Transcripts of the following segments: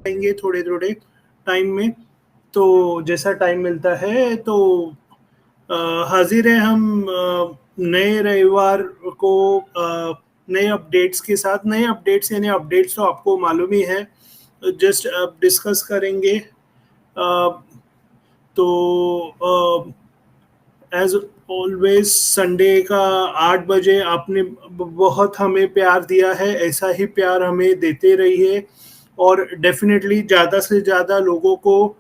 आएंगे थोड़े थोड़े टाइम में, तो जैसा टाइम मिलता है तो हाजिर है हम नए रविवार को नए अपडेट्स के साथ। नए अपडेट्स यानी अपडेट्स तो आपको मालूम ही है, जस्ट अब डिस्कस करेंगे। तो एज ऑलवेज संडे का 8 बजे आपने बहुत हमें प्यार दिया है, ऐसा ही प्यार हमें देते रहिए। और डेफिनेटली ज़्यादा से ज़्यादा लोगों को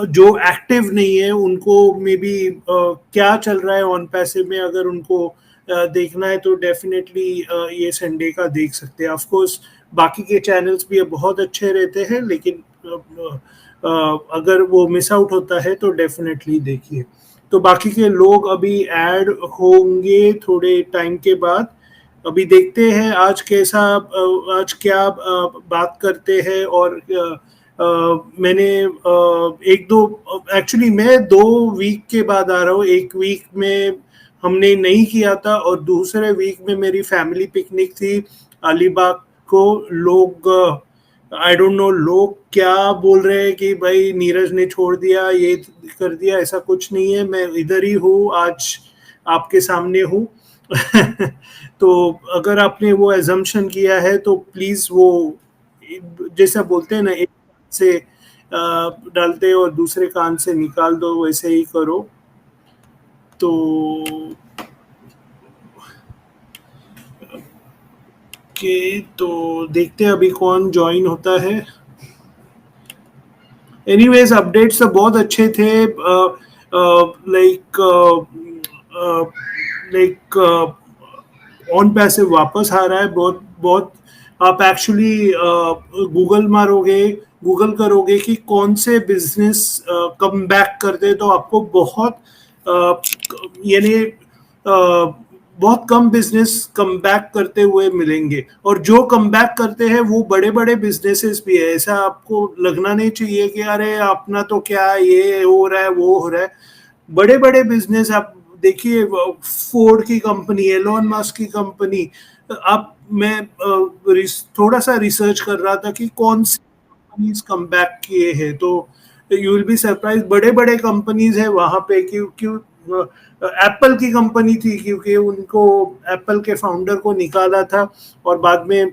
जो एक्टिव नहीं है उनको मे बी क्या चल रहा है ऑन पैसे में, अगर उनको देखना है तो डेफिनेटली ये संडे का देख सकते हैं। ऑफ कोर्स बाकी के चैनल्स भी बहुत अच्छे रहते हैं, लेकिन अगर वो मिस आउट होता है तो डेफिनेटली देखिए। तो बाकी के लोग अभी ऐड होंगे थोड़े टाइम के बाद। अभी देखते हैं आज कैसा आज क्या बात करते हैं। और मैंने एक दो एक्चुअली मैं 2 वीक के बाद आ रहा हूँ। एक वीक में हमने नहीं किया था और दूसरे वीक में मेरी फैमिली पिकनिक थी अलीबाग को। लोग आई डोंट नो लोग क्या बोल रहे हैं कि भाई नीरज ने छोड़ दिया, ये कर दिया। ऐसा कुछ नहीं है, मैं इधर ही हूँ आज, आपके सामने हूँ। तो अगर आपने वो एजम्पशन किया है तो प्लीज वो जैसा बोलते हैं ना, एक कान से डालते और दूसरे कान से निकाल दो, वैसे ही करो। तो तो देखते हैं अभी कौन ज्वाइन होता है। एनीवेज अपडेट्स तो बहुत अच्छे थे। लाइक लाइक ऑन पैसे वापस आ रहा है बहुत बहुत। आप एक्चुअली गूगल मारोगे, गूगल करोगे कि कौन से बिजनेस कम बैक करते, तो आपको बहुत यानी बहुत कम बिजनेस कम बैक करते हुए मिलेंगे। और जो कम बैक करते हैं वो बड़े बड़े बिजनेसेस भी है। ऐसा आपको लगना नहीं चाहिए कि अरे अपना तो क्या ये हो रहा है वो हो रहा है। बड़े बड़े बिजनेस आप देखिए, फोर्ड की कंपनी, एलोन मस्क की कंपनी। आप मैं थोड़ा सा रिसर्च कर रहा था कि कौन सी कंपनीज कम बैक किए हैं, तो यू विल बी सरप्राइज। बड़े बड़े कंपनीज है वहां पे। क्यों क्यों एप्पल की कंपनी थी, क्योंकि उनको एप्पल के फाउंडर को निकाला था और बाद में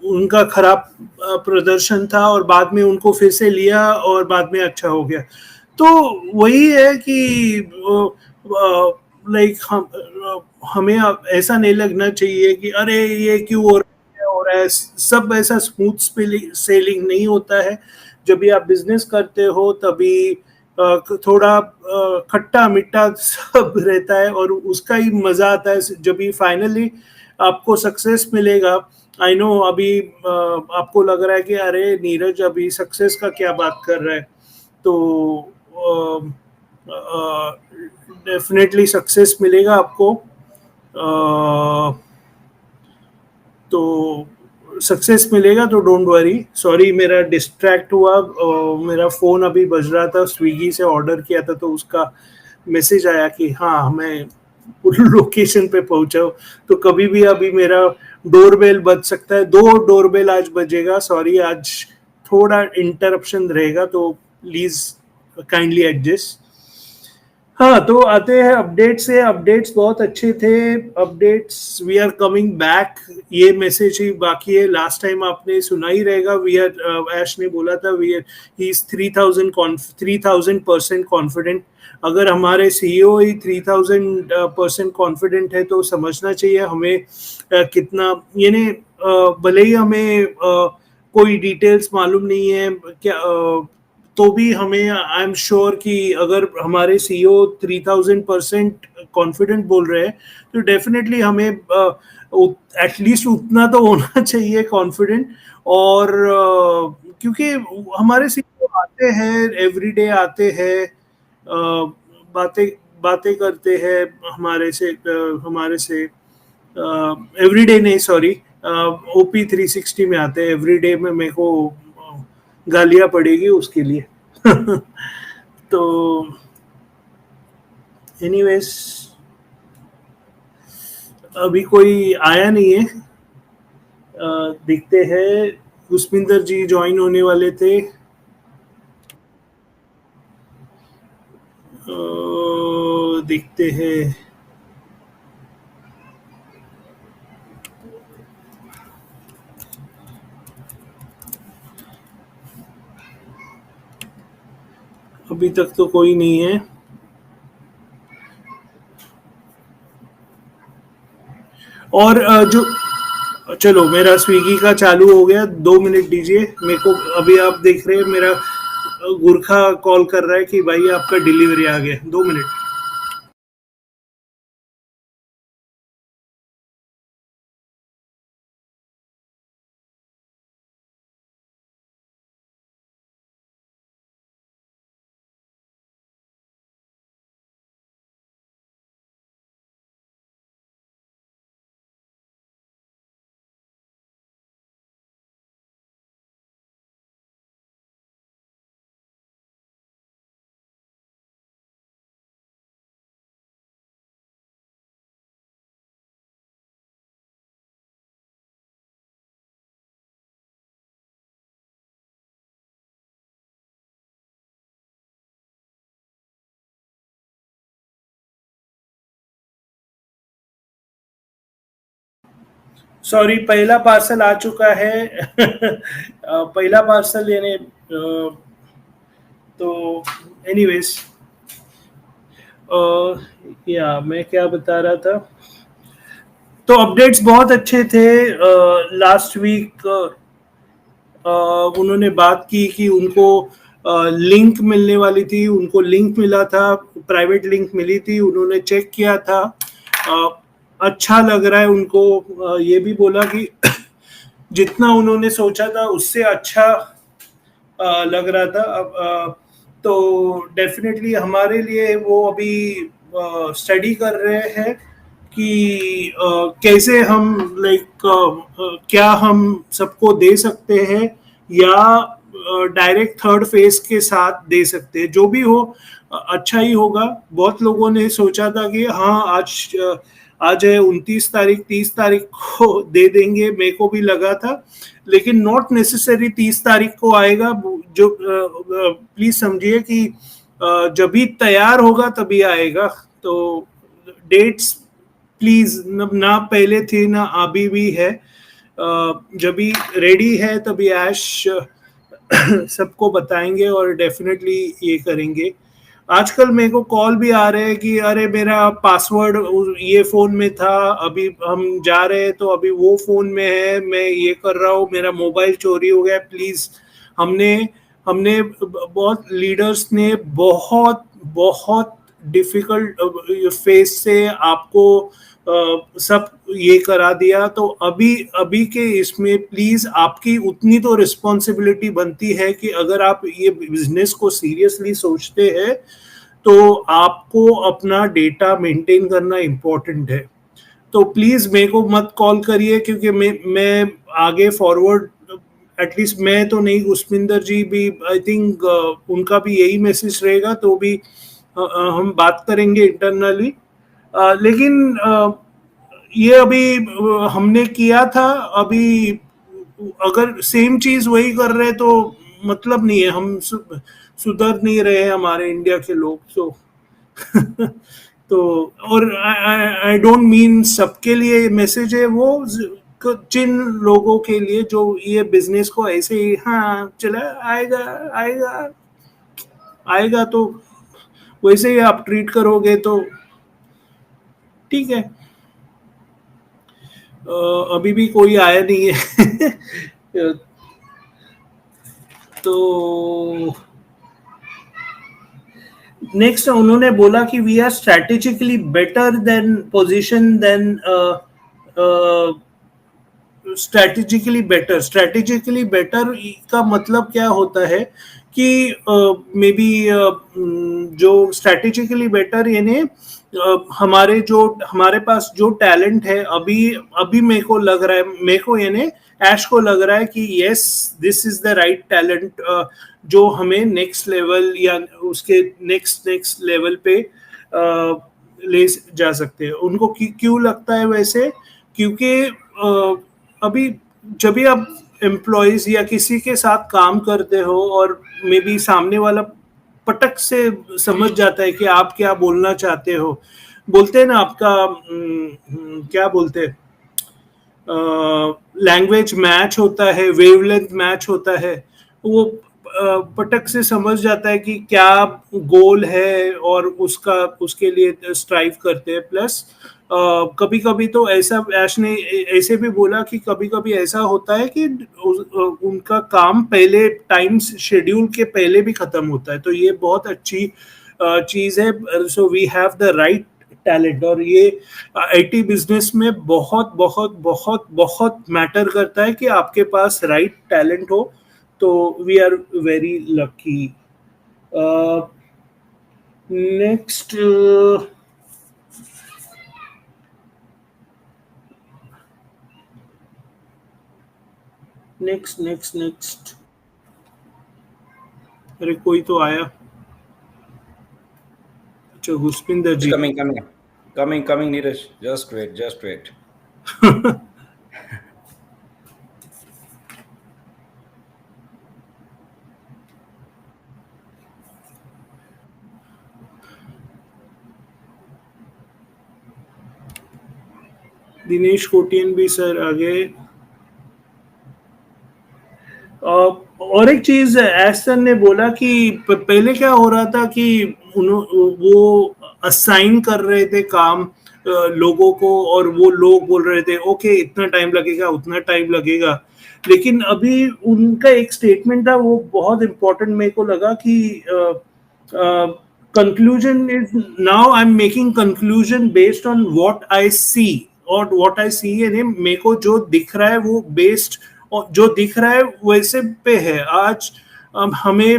उनका खराब प्रदर्शन था और बाद में उनको फिर से लिया और बाद में अच्छा हो गया। तो वही है कि लाइक हमें ऐसा नहीं लगना चाहिए कि अरे ये क्यों हो रहा है। सब ऐसा स्मूथ सेलिंग नहीं होता है। जब भी आप बिजनेस करते हो तभी थोड़ा खट्टा मीठा सब रहता है और उसका ही मजा आता है जब भी फाइनली आपको सक्सेस मिलेगा। आई नो अभी आपको लग रहा है कि अरे नीरज अभी सक्सेस का क्या बात कर रहा है। तो डेफिनेटली सक्सेस मिलेगा आपको। तो सक्सेस मिलेगा, तो डोंट वरी। सॉरी मेरा डिस्ट्रैक्ट हुआ, मेरा फ़ोन अभी बज रहा था, स्विगी से ऑर्डर किया था तो उसका मैसेज आया कि हाँ मैं लोकेशन पे पहुंचा हूँ। तो कभी भी अभी मेरा डोरबेल बज सकता है। 2 डोरबेल आज बजेगा। सॉरी आज थोड़ा इंटरप्शन रहेगा, तो प्लीज़ काइंडली एडजस्ट। हाँ, तो आते हैं अपडेट से। अपडेट्स बहुत अच्छे थे। Updates we are coming back, ये मैसेज ही बाकी है। लास्ट टाइम आपने सुना ही रहेगा, वी आर ऐश ने बोला था we are he is 3000% confident. अगर हमारे सीईओ ही 3000% कॉन्फिडेंट है तो समझना चाहिए हमें कितना, यानी भले ही हमें कोई डिटेल्स मालूम नहीं है क्या, तो भी हमें आई एम श्योर कि अगर हमारे सीईओ 3000% कॉन्फिडेंट बोल रहे हैं तो डेफिनेटली हमें एटलीस्ट उतना तो होना चाहिए कॉन्फिडेंट। और क्योंकि हमारे सीईओ आते हैं, एवरीडे आते हैं, बातें बातें करते हैं हमारे से एवरीडे नहीं, सॉरी, ओपी 360 में आते हैं। एवरीडे में मेरे को गालियां पड़ेगी उसके लिए। तो एनीवेज, अभी कोई आया नहीं है। देखते हैं, पुष्पिंदर जी ज्वाइन होने वाले थे। देखते हैं। अभी तक तो कोई नहीं है। और जो, चलो मेरा स्विगी का चालू हो गया, 2 मिनट दीजिए मेरे को। अभी आप देख रहे हैं मेरा गुरखा कॉल कर रहा है कि भाई आपका डिलीवरी आ गया, 2 मिनट। सॉरी, पहला पार्सल आ चुका है। पहला पार्सल यानी तो एनीवेज, या मैं क्या बता रहा था। तो अपडेट्स बहुत अच्छे थे। लास्ट वीक उन्होंने बात की कि उनको लिंक मिलने वाली थी, उनको लिंक मिला था, प्राइवेट लिंक मिली थी, उन्होंने चेक किया था। अ, अच्छा लग रहा है उनको। ये भी बोला कि जितना उन्होंने सोचा था उससे अच्छा लग रहा था। अब तो डेफिनेटली हमारे लिए वो अभी स्टडी कर रहे हैं कि कैसे हम लाइक क्या हम सबको दे सकते हैं, या डायरेक्ट थर्ड फेज के साथ दे सकते हैं। जो भी हो अच्छा ही होगा। बहुत लोगों ने सोचा था कि हाँ आज है 29 तारीख, 30 तारीख को दे देंगे, मेरे को भी लगा था। लेकिन नॉट नेसेसरी 30 तारीख को आएगा। जो प्लीज समझिए कि जब भी तैयार होगा तभी आएगा। तो डेट्स प्लीज ना पहले थी ना अभी भी है। जब भी रेडी है तभी ऐश सबको बताएंगे और डेफिनेटली ये करेंगे। आजकल मेरे को कॉल भी आ रहे हैं कि अरे मेरा पासवर्ड ये फोन में था, अभी हम जा रहे हैं तो अभी वो फोन में है, मैं ये कर रहा हूँ, मेरा मोबाइल चोरी हो गया, प्लीज। हमने हमने बहुत लीडर्स ने बहुत बहुत डिफिकल्ट फेस से आपको सब ये करा दिया। तो अभी अभी के इसमें प्लीज आपकी उतनी तो रिस्पॉन्सिबिलिटी बनती है कि अगर आप ये बिजनेस को सीरियसली सोचते हैं तो आपको अपना डेटा मेंटेन करना इम्पोर्टेंट है। तो प्लीज मेरे को मत कॉल करिए, क्योंकि मैं आगे फॉरवर्ड, एटलीस्ट मैं तो नहीं, पुष्पिंदर जी भी आई थिंक उनका भी यही मैसेज रहेगा, तो भी हम बात करेंगे इंटरनली। लेकिन ये अभी हमने किया था। अभी अगर सेम चीज वही कर रहे तो मतलब नहीं है, हम सुधर नहीं रहे हैं हमारे इंडिया के लोग। तो तो और आई डोंट मीन सबके लिए मैसेज है वो, जिन लोगों के लिए जो ये बिजनेस को ऐसे ही हाँ चला आएगा आएगा आएगा, तो वैसे ही आप ट्रीट करोगे तो ठीक है। अभी भी कोई आया नहीं है। तो नेक्स्ट उन्होंने बोला कि we are strategically better then position then strategically better का मतलब क्या होता है कि मे बी जो स्ट्रेटेजिकली बेटर यानी हमारे पास जो टैलेंट है, अभी अभी मेरे को लग रहा है, मेरे को यानी ऐश को लग रहा है कि yes this is the right talent जो हमें नेक्स्ट लेवल या उसके नेक्स्ट लेवल पे ले जा सकते हैं। उनको क्यों लगता है वैसे? क्योंकि अभी जब भी आप एम्प्लॉयज या किसी के साथ काम करते हो और मे बी सामने वाला पटक से समझ जाता है कि आप क्या बोलना चाहते हो, बोलते हैं ना आपका क्या बोलते हैं, लैंग्वेज मैच होता है, वेवलेंथ मैच होता है, वो पटक से समझ जाता है कि क्या गोल है और उसके लिए स्ट्राइव करते हैं। प्लस कभी कभी तो ऐसा ऐश ने ऐसे भी बोला कि कभी कभी ऐसा होता है कि उनका काम पहले टाइम शेड्यूल के पहले भी खत्म होता है, तो ये बहुत अच्छी चीज है। So we have the right talent, और ये आईटी बिजनेस में बहुत बहुत बहुत बहुत मैटर करता है कि आपके पास राइट टैलेंट हो। तो we are very lucky. Next next अरे कोई तो आया। अच्छा, Guspinder ji. Coming Neeraj, just wait. Dinesh Kotian भी सर आ गए। और एक चीज एसन ने बोला कि पहले क्या हो रहा था कि वो असाइन कर रहे थे काम लोगों को, और वो लोग बोल रहे थे ओके इतना टाइम लगेगा उतना टाइम लगेगा। लेकिन अभी उनका एक स्टेटमेंट था वो बहुत इंपॉर्टेंट मेरे को लगा कि conclusion is now I am making conclusion based on what I see, और व्हाट आई सी यानी मेरे को जो दिख रहा है वो बेस्ड, और जो दिख रहा है वैसे पे है। आज हमें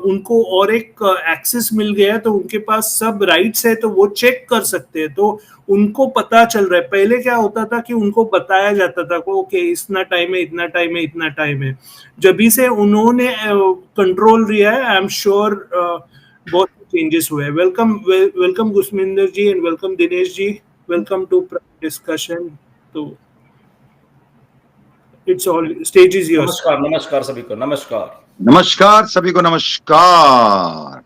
उनको और एक एक्सेस मिल गया, तो उनके पास सब राइट्स है, तो वो चेक कर सकते हैं, तो उनको पता चल रहा है। पहले क्या होता था कि उनको बताया जाता था कि ओके इतना टाइम है इतना टाइम है इतना टाइम है। जब भी से उन्होंने कंट्रोल लिया है, आई एम श्योर बहुत चेंजेस हुए हैं। Welcome Gusminder ji and welcome Dinesh ji, welcome to discussion. तो it's all stage is yours. नमस्कार सभी को, नमस्कार सभी को, नमस्कार।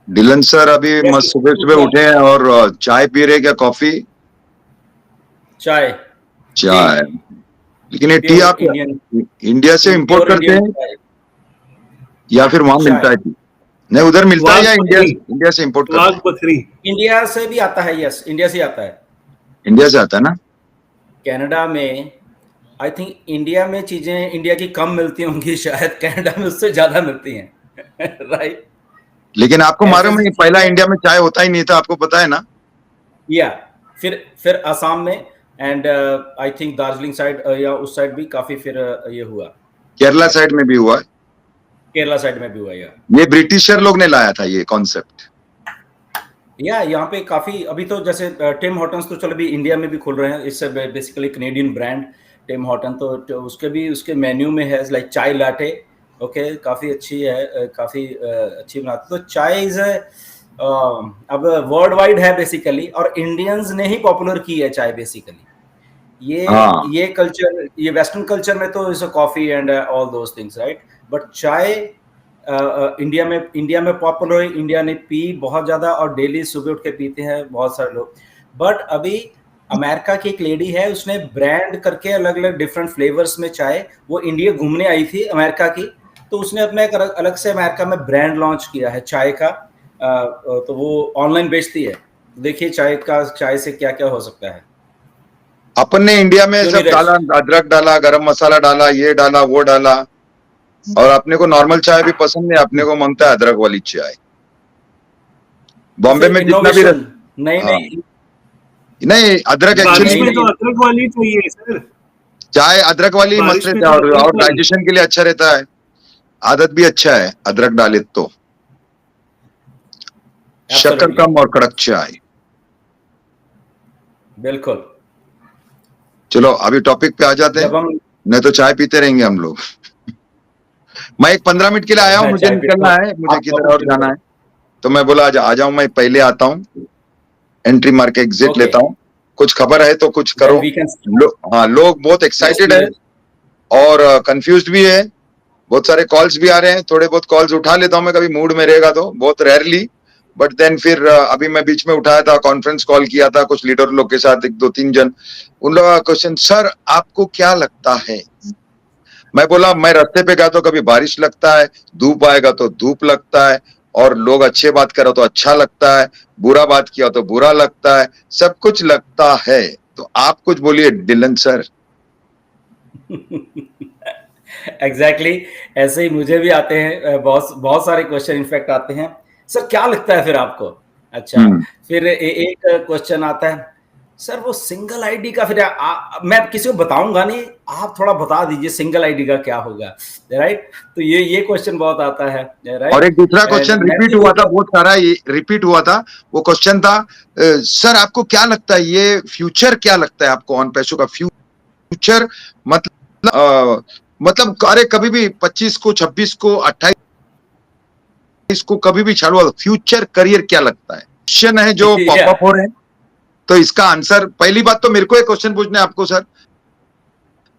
डिलन सर अभी मस्त सुबह उठे हैं और चाय पी रहे, क्या कॉफी? चाय। लेकिन ये टी आप इंडिया से इंपोर्ट करते हैं या फिर वहां मिलता है टी? नहीं, उधर मिलता है या इंडिया से इंपोर्ट करते हैं? बकरी इंडिया से भी आता है। यस, इंडिया से आता है। इंडिया से आता है ना? कनाडा में आई थिंक इंडिया में चीजें इंडिया की कम मिलती होंगी, शायद कनाडा में उससे ज्यादा मिलती हैं। राइट। लेकिन आपको मालूम है पहला इंडिया में चाय होता ही नहीं था, आपको पता है ना? या फिर असम में and I think Darjeeling side या उस साइड भी काफी फिर ये हुआ। केरला साइड में भी हुआ। केरला साइड में भी हुआ। ये ब्रिटिशर लोग ने लाया था ये कॉन्सेप्ट। यहाँ पे काफी अभी तो जैसे टिम हॉर्टन्स तो चलो अभी इंडिया में भी खुल रहे हैं। इससे basically Canadian brand Tim Horton, तो उसके मेन्यू में है लाइक चाय लाटे। ओके, काफी अच्छी है, काफी अच्छी बनाती। तो चाय इज अब वर्ल्ड वाइड है बेसिकली, और इंडियंस ने ही पॉपुलर की है चाय बेसिकली। ये कल्चर, ये वेस्टर्न कल्चर में तो is coffee and all those things, right. But चाय इंडिया में पॉपुलर, इंडिया ने पी बहुत ज्यादा, और डेली सुबह उठ के पीते हैं बहुत सारे लोग। बट अभी अमेरिका की एक लेडी है, उसने ब्रांड करके अलग अलग डिफरेंट फ्लेवर्स में चाय, वो इंडिया घूमने आई थी अमेरिका की, तो उसने अपना एक अलग से अमेरिका में ब्रांड लॉन्च किया है चाय का। तो वो ऑनलाइन बेचती है। देखिए चाय से क्या क्या हो सकता है। अपन ने इंडिया में सब डाला, अदरक डाला, गरम मसाला डाला, ये डाला वो डाला, और अपने को नॉर्मल चाय भी पसंद है, अपने को मांगता है अदरक वाली चाय। बॉम्बे में जितना भी नहीं अदरक एक्चुअली तो अदरक वाली चाहिए सर। चाय अदरक वाली मस्त रहता है, और डाइजेशन के लिए अच्छा रहता है। आदत भी अच्छा है अदरक डाले तो। शक्कर कम और कड़क चाय। बिल्कुल। चलो अभी टॉपिक पे आ जाते हैं, जब हम नहीं तो चाय पीते रहेंगे हम लोग। मैं एक 15 मिनट के लिए आया हूँ, मुझे चाय पीते निकलना हो, है, मुझे आप किधर टॉपिक और शुरू जाना करो। है, तो मैं बोला आ जाऊं, मैं पहले आता हूँ, एंट्री मार के एग्जिट ओके, लेता हूँ। कुछ खबर है तो कुछ देन करो। वी कैन हाँ, लोग बहुत यस एक्साइटेड है नीरज। और कंफ्यूज्ड भी है। बहुत सारे कॉल्स भी आ रहे हैं, थोड़े बहुत कॉल्स उठा लेता हूँ मैं, कभी मूड में रहेगा तो, बहुत रेयरली। बट देन फिर अभी मैं बीच में उठाया था, कॉन्फ्रेंस कॉल किया था कुछ लीडर लोग के साथ, 1 2 3 जन। उन लोगों का क्वेश्चन, सर आपको क्या लगता है? मैं बोला, मैं रास्ते पे गया तो कभी बारिश लगता है, धूप आएगा तो धूप लगता है, और लोग अच्छे बात करो तो अच्छा लगता है, बुरा बात किया तो बुरा लगता है, सब कुछ लगता है। तो आप कुछ बोलिए डिलन सर। एग्जैक्टली ऐसे ही मुझे भी आते हैं, बहुत बहुत सारे क्वेश्चन इनफैक्ट आते हैं, सर क्या लगता है फिर आपको? अच्छा, हम्म फिर एक क्वेश्चन आता है, सर वो सिंगल आईडी का फिर मैं किसी को बताऊंगा नहीं, आप थोड़ा बता दीजिए सिंगल आईडी का क्या होगा, राइट? तो ये क्वेश्चन बहुत आता है, और राइट? एक दूसरा एंड क्वेश्चन मैं रिपीट भी हुआ था, बोलता बहुत सारा ये रिपीट हुआ था। वो क्वेश्चन था, सर आपको क्या लगता है ये फ्यूचर क्या लगता है आपको ऑन पैसों का फ्यूचर? मतलब मतलब अरे कभी भी 25 को, 26 को, 28 को कभी भी चालू, फ्यूचर करियर क्या लगता है? क्वेश्चन है जो या पॉपअप हो रहे हैं, तो इसका आंसर, पहली बात तो मेरे को एक क्वेश्चन पूछना है आपको सर,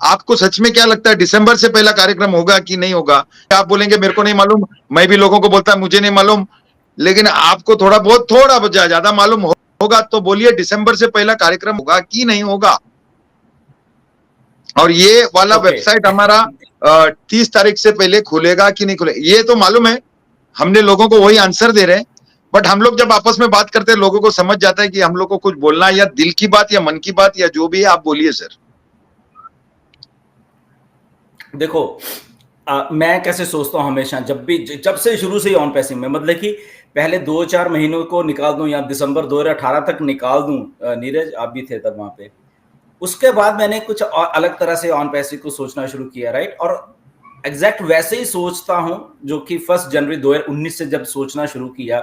आपको सच में क्या लगता है दिसंबर से पहला कार्यक्रम होगा कि नहीं होगा? आप बोलेंगे मेरे को नहीं मालूम, मैं भी लोगों को बोलता मुझे नहीं मालूम, लेकिन आपको थोड़ा बहुत, थोड़ा बहुत ज्यादा मालूम होगा, तो बोलिए दिसंबर से पहला कार्यक्रम होगा कि नहीं होगा? और ये वाला ओके। वेबसाइट हमारा 30 तारीख से पहले खुलेगा कि नहीं खुलेगा, ये तो मालूम है, हमने लोगों को वही आंसर दे रहे हैं। बट हम लोग जब आपस में बात करते हैं, लोगों को समझ जाता है कि हम लोग को कुछ बोलना है, या दिल की बात या मन की बात या जो भी है, आप बोलिए सर। देखो, मैं कैसे सोचता हूँ हमेशा, जब से शुरू से ही ऑन पैसिंग में, मतलब कि पहले 2-4 महीनों को निकाल दूं या दिसंबर 2018 तक निकाल दूं, नीरज आप भी थे तब वहां पे, उसके बाद मैंने कुछ और अलग तरह से ऑन पैसिंग को सोचना शुरू किया, राइट? और एग्जैक्ट वैसे ही सोचता हूं जो कि 1 जनवरी 2019 से जब सोचना शुरू किया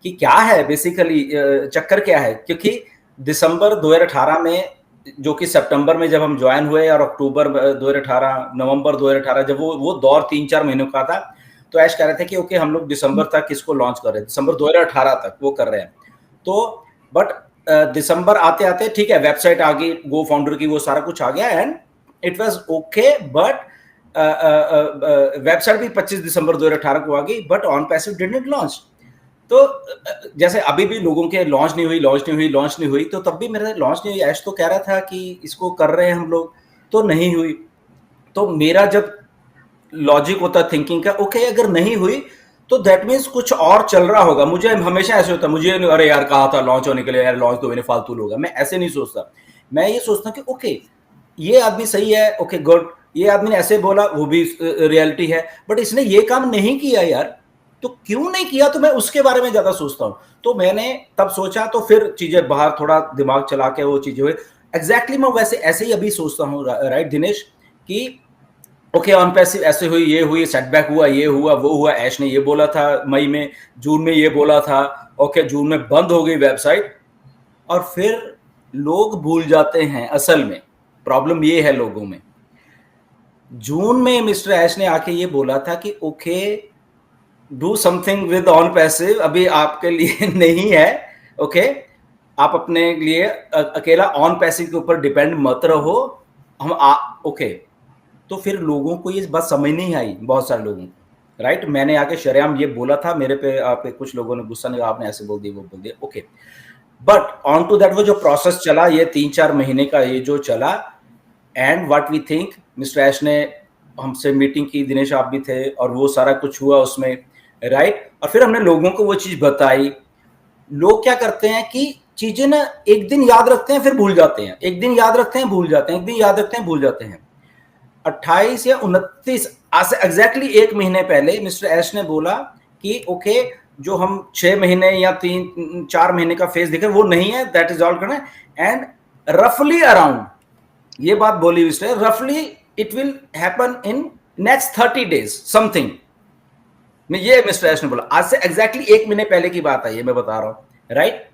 कि क्या है बेसिकली, चक्कर क्या है, क्योंकि दिसंबर 2018 में, जो कि सितंबर में जब हम ज्वाइन हुए, और अक्टूबर 2018, नवंबर 2018, जब वो दौर 3-4 महीनों का था, तो ऐश कह रहे थे कि ओके हम लोग दिसंबर तक इसको लॉन्च कर रहे हैं, दिसंबर 2018 तक वो कर रहे हैं। तो बट दिसंबर आते आते ठीक है, वेबसाइट आ गई, गो फाउंडर की, वो सारा कुछ आ गया, and it was okay, but website भी 25 दिसंबर 2018 को आ गई, but on passive didn't launch. तो जैसे अभी भी लोगों के लॉन्च नहीं हुई, तो तब भी मेरा लॉन्च नहीं हुई, ऐश तो कह रहा था कि इसको कर रहे हैं हम लोग, तो नहीं हुई। तो मेरा जब लॉजिक होता थिंकिंग का, ओके अगर नहीं हुई तो दैट मीन्स कुछ और चल रहा होगा। मुझे हमेशा ऐसे होता, मुझे अरे यार कहा था लॉन्च होने के लिए, यार लॉन्च तो मैंने फालतू होगा, मैं ऐसे नहीं सोचता। मैं ये सोचता कि ओके ये आदमी सही है, ओके गुड, ये आदमी ने ऐसे बोला, वो भी रियलिटी है, बट इसने ये काम नहीं किया यार, तो क्यों नहीं किया, तो मैं उसके बारे में ज्यादा सोचता हूँ। तो मैंने तब सोचा, तो फिर चीजें बाहर थोड़ा दिमाग चला के वो चीजें हुई। एग्जैक्टली मैं वैसे ऐसे ही अभी सोचता हूँ, राइट दिनेश, कि ओके ऑन पैसिव ऐसे हुई, ये हुई, सेटबैक हुआ, ये हुआ, वो हुआ, ऐश ने ये बोला था मई में, जून में ये बोला था, ओके जून में बंद हो गई वेबसाइट, और फिर लोग भूल जाते हैं। असल में प्रॉब्लम ये है लोगों में, जून में मिस्टर ऐश ने आके ये बोला था कि okay do something with on passive, अभी आपके लिए नहीं है, ओके आप अपने लिए अकेला ऑन पैसिव के ऊपर डिपेंड मत रहो, हम ओके। तो फिर लोगों को ये बात समझ नहीं आई, बहुत सारे लोगों को, राइट? मैंने आके शरेआम ये बोला था, मेरे पे आपके कुछ लोगों ने गुस्सा नहीं, आपने ऐसे बोल दिया, वो बोल दिया, okay. But on to that वो जो प्रोसेस चला, ये 3-4 महीने का ये जो चला, and what we think, mister Ash ने हमसे मीटिंग की, दिनेश आप भी थे, और वो सारा कुछ हुआ उसमें, राइट? और फिर हमने लोगों को वो चीज बताई। लोग क्या करते हैं कि चीजें ना एक दिन याद रखते हैं फिर भूल जाते हैं, एक दिन याद रखते हैं भूल जाते हैं, एक दिन याद रखते हैं भूल जाते हैं। 28 या 29, आज से एग्जैक्टली 1 महीने पहले मिस्टर ऐश ने बोला कि ओके जो हम 6 महीने या 3-4 महीने का फेज दिखे वो नहीं है, दैट इज ऑल करना, एंड रफली अराउंड, ये बात बोली मिस्टर, रफली it will happen in next 30 days something, ये मिस्टर ऐश ने बोला। आज से एग्जैक्टली 1 महीने पहले की बात है ये, मैं बता रहा हूं, राइट?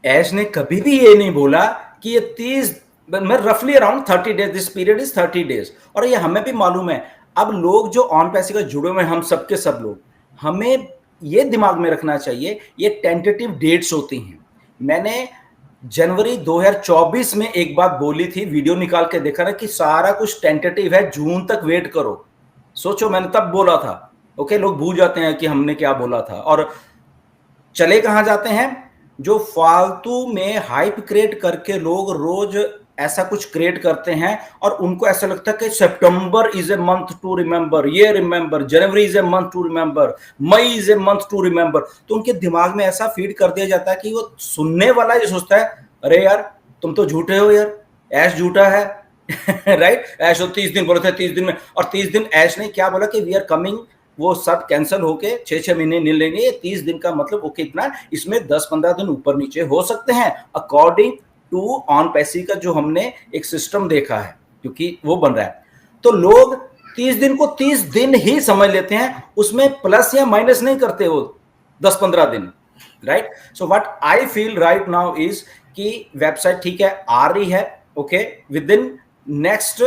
ऐश ने कभी भी ये नहीं बोला कि ये 30 में रफली around 30 days, this period is 30 days. और ये हमें भी मालूम है, अब लोग जो ऑन पैसे का जुड़े हुए हैं, हम सबके सब लोग, हमें ये दिमाग में रखना चाहिए ये टेंटेटिव डेट्स होती हैं। मैंने जनवरी 2024 में एक बात बोली थी, वीडियो निकाल के देखा ना, कि सारा कुछ टेंटेटिव है, जून तक वेट करो। सोचो मैंने तब बोला था। ओके, लोग भूल जाते हैं कि हमने क्या बोला था। और चले कहां जाते हैं, जो फालतू में हाइप क्रिएट करके लोग रोज ऐसा कुछ क्रिएट करते हैं और उनको ऐसा लगता है कि September is a month to remember, ये remember, January is a month to remember, May is a month to remember. तो उनके दिमाग में ऐसा फीड कर दिया जाता है कि वो सुनने वाला ये सोचता है, अरे यार तुम तो झूठे हो यार, ऐश झूठा है राइट। ऐश 30 दिन बोले थे, 30 दिन में, और 30 दिन ऐश ने क्या बोला कि वी आर कमिंग, वो सब कैंसिल होके 6-6 महीने नहीं लेंगे। ये 30 दिन का मतलब वो कितना, इसमें 10-15 दिन ऊपर नीचे हो सकते हैं अकॉर्डिंग टू ऑन पैसे का जो हमने एक सिस्टम देखा है, क्योंकि वो बन रहा है। तो लोग 30 दिन को 30 दिन ही समझ लेते हैं, उसमें प्लस या माइनस नहीं करते वो 10-15 दिन, right. So what I feel right now is कि वेबसाइट ठीक है आ रही है, ओके, विद इन नेक्स्ट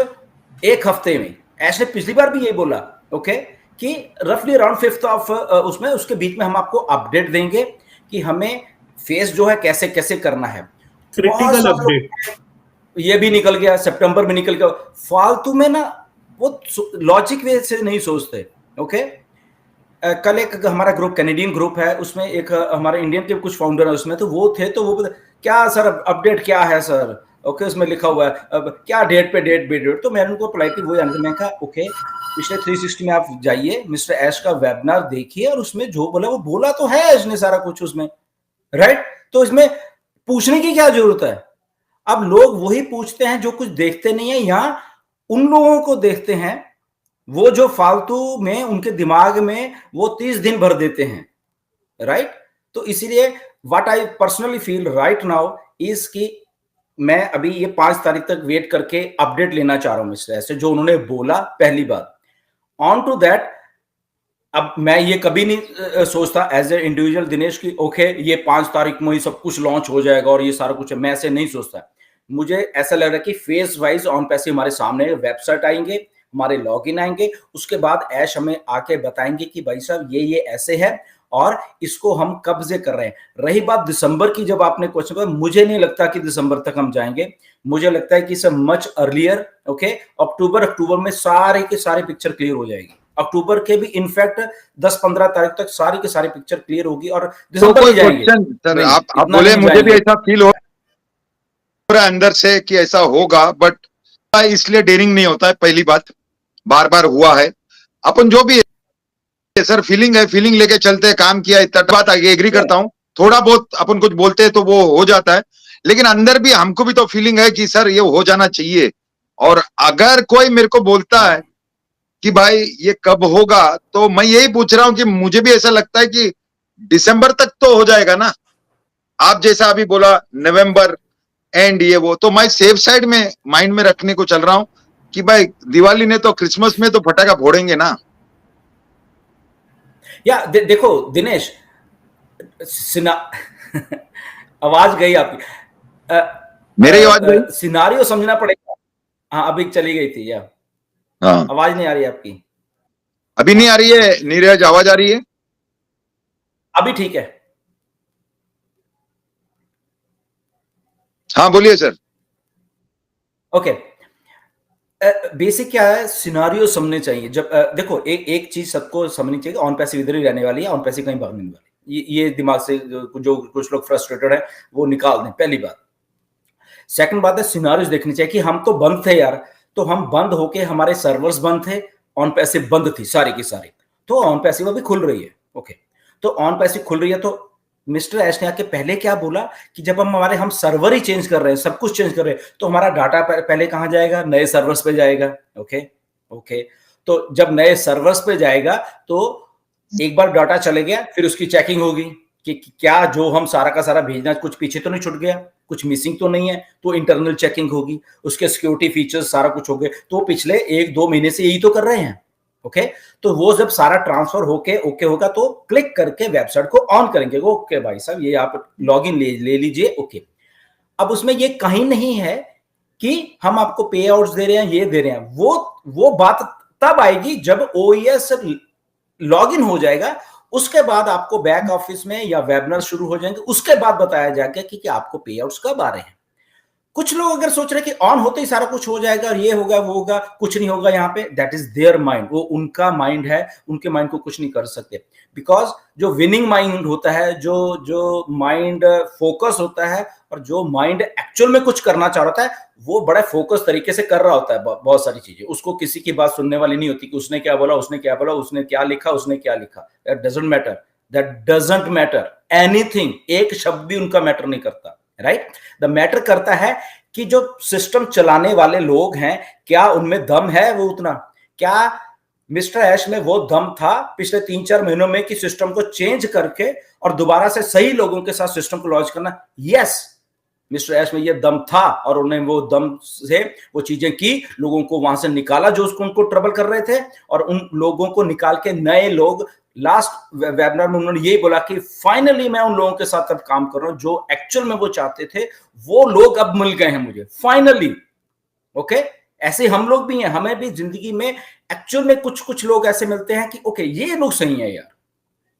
एक हफ्ते में। ऐसे पिछली बार भी यही बोला, ओके, कि रफली अराउंड 5th ऑफ उसमें, उसके बीच में हम आपको अपडेट देंगे कि हमें फेस जो है कैसे कैसे करना है। क्रिटिकल अपडेट ये भी निकल गया, सितंबर में निकल गया। फालतू में ना वो लॉजिक वे से नहीं सोचते, ओके। कल एक हमारा ग्रुप, कैनेडियन ग्रुप है, उसमें एक हमारे इंडियन के कुछ फाउंडर है उसमें, तो वो थे, तो वो क्या सर अपडेट क्या है सर, ओके, उसमें लिखा हुआ है अब क्या डेट पे डेट। तो मैंने उनको पोलाइटली वही आंसर, मैं कहा ओके, पिछले 360 में आप जाइए, मिस्टर ऐश का वेबिनार देखिए, और उसमें जो बोला वो बोला तो है ऐश ने सारा कुछ उसमें, राइट। तो इसमें पूछने की क्या जरूरत है। अब लोग वही पूछते हैं जो कुछ देखते नहीं है, यहां उन लोगों को देखते हैं वो जो फालतू में उनके दिमाग में वो 30 दिन भर देते हैं, राइट। तो इसीलिए what I personally feel right now is कि मैं अभी ये 5 तारीख तक वेट करके अपडेट लेना चाह रहा हूं मिस्टर ऐसे, जो उन्होंने बोला पहली बात। ऑन टू दैट, अब मैं ये कभी नहीं सोचता एज ए इंडिविजुअल दिनेश की ओके ये 5 तारीख में ही सब कुछ लॉन्च हो जाएगा और ये सारा कुछ है, मैं ऐसे नहीं सोचता। मुझे ऐसा लग रहा है कि फेज वाइज ऑन पैसे हमारे सामने वेबसाइट आएंगे, हमारे लॉगिन आएंगे, उसके बाद ऐश हमें आके बताएंगे कि भाई साहब ये ऐसे है और इसको हम कब से कर रहे हैं। रही बात दिसंबर की, जब आपने क्वेश्चन किया, मुझे नहीं लगता कि दिसंबर तक हम जाएंगे, मुझे लगता है कि इसे मच अर्लियर, ओके, अक्टूबर में सारे के सारे पिक्चर क्लियर हो जाएगी। अक्टूबर के भी इनफैक्ट 10-15 तारीख तक सारी की सारी पिक्चर क्लियर होगी और दिसंबर में जाएंगे। सर आप बोले, मुझे भी ऐसा फील हो रहा है अंदर से कि ऐसा होगा, बट इसलिए डेयरिंग नहीं होता है। पहली बात, बार बार हुआ है, अपन जो भी है सर फीलिंग है, फीलिंग लेके चलते हैं, काम किया, इतना बात आगे एग्री करता हूँ। थोड़ा बहुत अपन कुछ बोलते हैं तो वो हो जाता है, लेकिन अंदर भी हमको भी तो फीलिंग है कि सर ये हो जाना चाहिए। और अगर कोई मेरे को बोलता है कि भाई ये कब होगा, तो मैं यही पूछ रहा हूं कि मुझे भी ऐसा लगता है कि दिसंबर तक तो हो जाएगा ना। आप जैसा अभी बोला नवंबर एंड ये वो, तो मैं सेफ साइड में माइंड में रखने को चल रहा हूं कि भाई दिवाली ने तो, क्रिसमस में तो फटाखा फोड़ेंगे ना। या देखो दिनेश, आवाज गई आपकी, मेरी आवाज गई, सिनारियो समझना पड़ेगा। हाँ अभी चली गई थी, या हाँ आवाज नहीं आ रही आपकी? अभी नहीं आ रही है नीरज, आवाज आ रही है? अभी ठीक है। हाँ बोलिए सर। ओके, बेसिक क्या है, सिनारियो समझने चाहिए। जब देखो एक चीज सबको समझनी चाहिए, ऑन पैसिव इधर ही रहने वाली है, ऑन पैसिव कहीं भागने वाली। ये दिमाग से जो कुछ लोग फ्रस्ट्रेटेड है वो निकाल दें, पहली बात। सेकंड बात है, सिनारियोस देखनी चाहिए कि हम तो बंद थे यार, तो हम बंद होके हमारे सर्वर्स बंद थे, ऑन पैसिव बंद थी सारी की सारी, तो ऑन पैसिव अभी खुल रही है। ओके, तो ऑन पैसिव खुल रही है, तो मिस्टर ऐश ने आके पहले क्या बोला कि जब हम सर्वर ही चेंज कर रहे हैं, सब कुछ चेंज कर रहे हैं, तो हमारा डाटा पहले कहां जाएगा? नए सर्वर्स पे जाएगा। ओके, तो जब नए सर्वर्स पे जाएगा तो एक बार डाटा चले गया, फिर उसकी चेकिंग होगी कि क्या जो हम सारा का सारा भेजना कुछ पीछे तो नहीं छूट गया, कुछ मिसिंग तो नहीं है, तो इंटरनल चेकिंग होगी, उसके सिक्योरिटी फीचर्स सारा कुछ हो गए। तो पिछले 1-2 महीने से यही तो कर रहे हैं। ओके, तो वो जब सारा ट्रांसफर होके ओके होगा तो क्लिक करके वेबसाइट को ऑन करेंगे। ओके भाई साहब ये आप लॉगिन ले लीजिए। ओके, अब उसमें ये कहीं नहीं है कि हम आपको पे आउट्स दे रहे हैं, ये दे रहे हैं। वो बात तब आएगी जब OES लॉग इन हो जाएगा, उसके बाद आपको बैक ऑफिस में या वेबिनार शुरू हो जाएंगे, उसके बाद बताया जाएगा कि आपको पे आउट्स कब आ रहे हैं। कुछ लोग अगर सोच रहे कि ऑन होते ही सारा कुछ हो जाएगा और ये होगा वो होगा, कुछ नहीं होगा यहाँ पे, दैट इज देयर माइंड, वो उनका माइंड है, उनके माइंड को कुछ नहीं कर सकते। बिकॉज जो विनिंग माइंड होता है, जो माइंड फोकस होता है और जो माइंड एक्चुअल में कुछ करना चाह रहा है, वो बड़ा फोकस तरीके से कर रहा होता है बहुत सारी चीजें। उसको किसी की बात सुनने वाली नहीं होती कि उसने क्या बोला, उसने क्या बोला, उसने क्या लिखा, उसने क्या लिखा। That doesn't matter, that doesn't matter anything. एक शब्द भी उनका मैटर नहीं करता, राइट। द मैटर करता है कि जो सिस्टम चलाने वाले लोग हैं, क्या उनमें दम है वो उतना, क्या मिस्टर ऐश में वो दम था पिछले 3-4 महीनों में कि सिस्टम को चेंज करके और दोबारा से सही लोगों के साथ सिस्टम को लॉन्च करना। यस, मिस्टर ऐश में ये दम था और उन्होंने वो दम से वो चीजें की, लोगों को वहां से निकाला जो उसको उनको ट्रबल कर रहे थे, और उन लोगों को निकाल के नए लोग, लास्ट वेबिनार में उन्होंने यही बोला कि फाइनली मैं उन लोगों के साथ अब काम कर रहा हूं जो एक्चुअल में वो चाहते थे, वो लोग अब मिल गए हैं मुझे फाइनली। ओके, ऐसे हम लोग भी हैं, हमें भी जिंदगी में एक्चुअल में कुछ लोग ऐसे मिलते हैं कि ओके ये लोग सही है यार।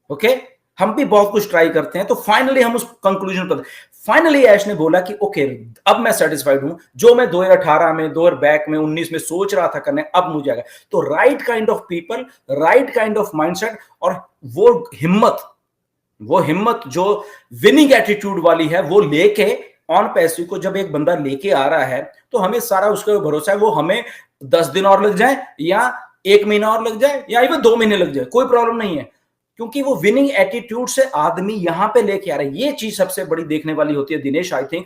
ओके, हम भी बहुत कुछ ट्राई करते हैं, तो फाइनली हम उस कंक्लूजन पर, फाइनली ऐश ने बोला कि ओके अब मैं सेटिस्फाइड हूं, जो मैं 2018 में 2019 में सोच रहा था करने, अब मुझे आ गया। तो right kind of people, right kind of mindset, और वो हिम्मत जो विनिंग एटीट्यूड वाली है, वो लेके ऑन पैसिव को जब एक बंदा लेके आ रहा है, तो हमें सारा उसका भरोसा है। वो हमें 10 दिन और लग जाए या 1 महीना और लग जाए या इवन 2 महीने लग जाए, कोई प्रॉब्लम नहीं है, क्योंकि वो विनिंग एटीट्यूड से आदमी यहां पे लेके आ रहा है। ये चीज सबसे बड़ी देखने वाली होती है दिनेश। आई थिंक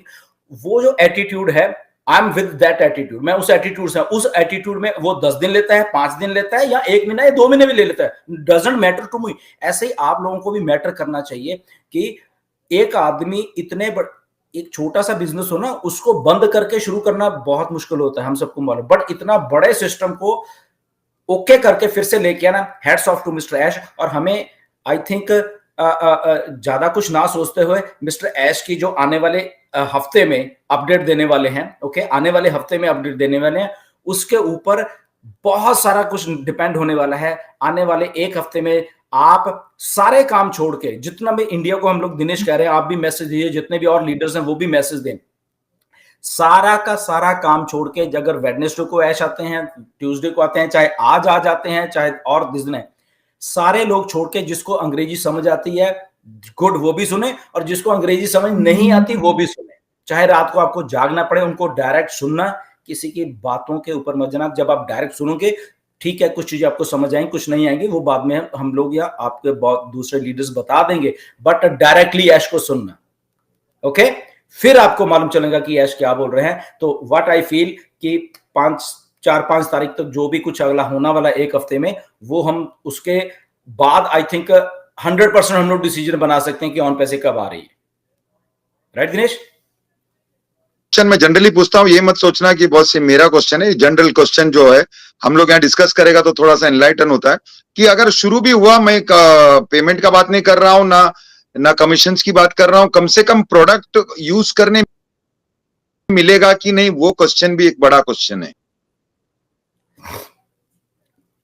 वो जो एटीट्यूड है, I am with that attitude, मैं उस एटीट्यूड से, उस एटीट्यूड में वो 10 दिन लेता है, 5 दिन लेता है, या 1 महीना या 2 महीने भी ले लेता है, डजंट मैटर टू मी। ऐसे ही आप लोगों को भी मैटर करना चाहिए कि एक आदमी इतने एक छोटा सा बिजनेस हो ना, उसको बंद करके शुरू करना बहुत मुश्किल होता है, हम सबको मालूम, बट इतना बड़े सिस्टम को ओके करके फिर से लेके आना, हैट्स ऑफ टू मिस्टर ऐश। और हमें आई थिंक ज्यादा कुछ ना सोचते हुए मिस्टर ऐश की जो आने वाले हफ्ते में अपडेट देने वाले हैं, ओके, आने वाले हफ्ते में अपडेट देने वाले हैं, उसके ऊपर बहुत सारा कुछ डिपेंड होने वाला है। आने वाले 1 हफ्ते में आप सारे काम छोड़ के, जितना भी इंडिया को हम लोग, दिनेश कह रहे हैं, आप भी मैसेज दीजिए, जितने भी और लीडर्स हैं वो भी मैसेज दें, सारा का सारा काम छोड़ के, अगर वेडनेसडे को ऐश आते हैं, ट्यूसडे को आते हैं, चाहे आज आ जाते हैं, चाहे और दिन है, सारे लोग छोड़ के, जिसको अंग्रेजी समझ आती है गुड वो भी सुने, और जिसको अंग्रेजी समझ नहीं आती वो भी सुने, चाहे रात को आपको जागना पड़े, उनको डायरेक्ट सुनना, किसी की बातों के ऊपर मत जाना। जब आप डायरेक्ट सुनोगे, ठीक है, कुछ चीजें आपको समझ आएंगी, कुछ नहीं आएंगी, वो बाद में हम लोग या आपके बहुत दूसरे लीडर्स बता देंगे, बट डायरेक्टली ऐश को सुनना। ओके, फिर आपको मालूम चलेगा कि ऐश क्या बोल रहे हैं। तो व्हाट आई फील कि 4-5 तारीख तक जो भी कुछ अगला होना वाला 1 हफ्ते में, वो हम उसके बाद आई थिंक 100% हम लोग डिसीजन बना सकते हैं कि ऑन पैसे कब आ रही है। राइट दिनेश? मैं जनरली पूछता हूँ, ये मत सोचना कि बहुत से मेरा क्वेश्चन है, जनरल क्वेश्चन जो है हम लोग यहाँ डिस्कस करेगा तो थोड़ा सा एनलाइटन होता है कि अगर शुरू भी हुआ, मैं पेमेंट का बात नहीं कर रहा हूँ, ना कमीशंस की बात कर रहा हूँ, कम से कम प्रोडक्ट यूज करने मिलेगा कि नहीं, वो क्वेश्चन भी एक बड़ा क्वेश्चन है।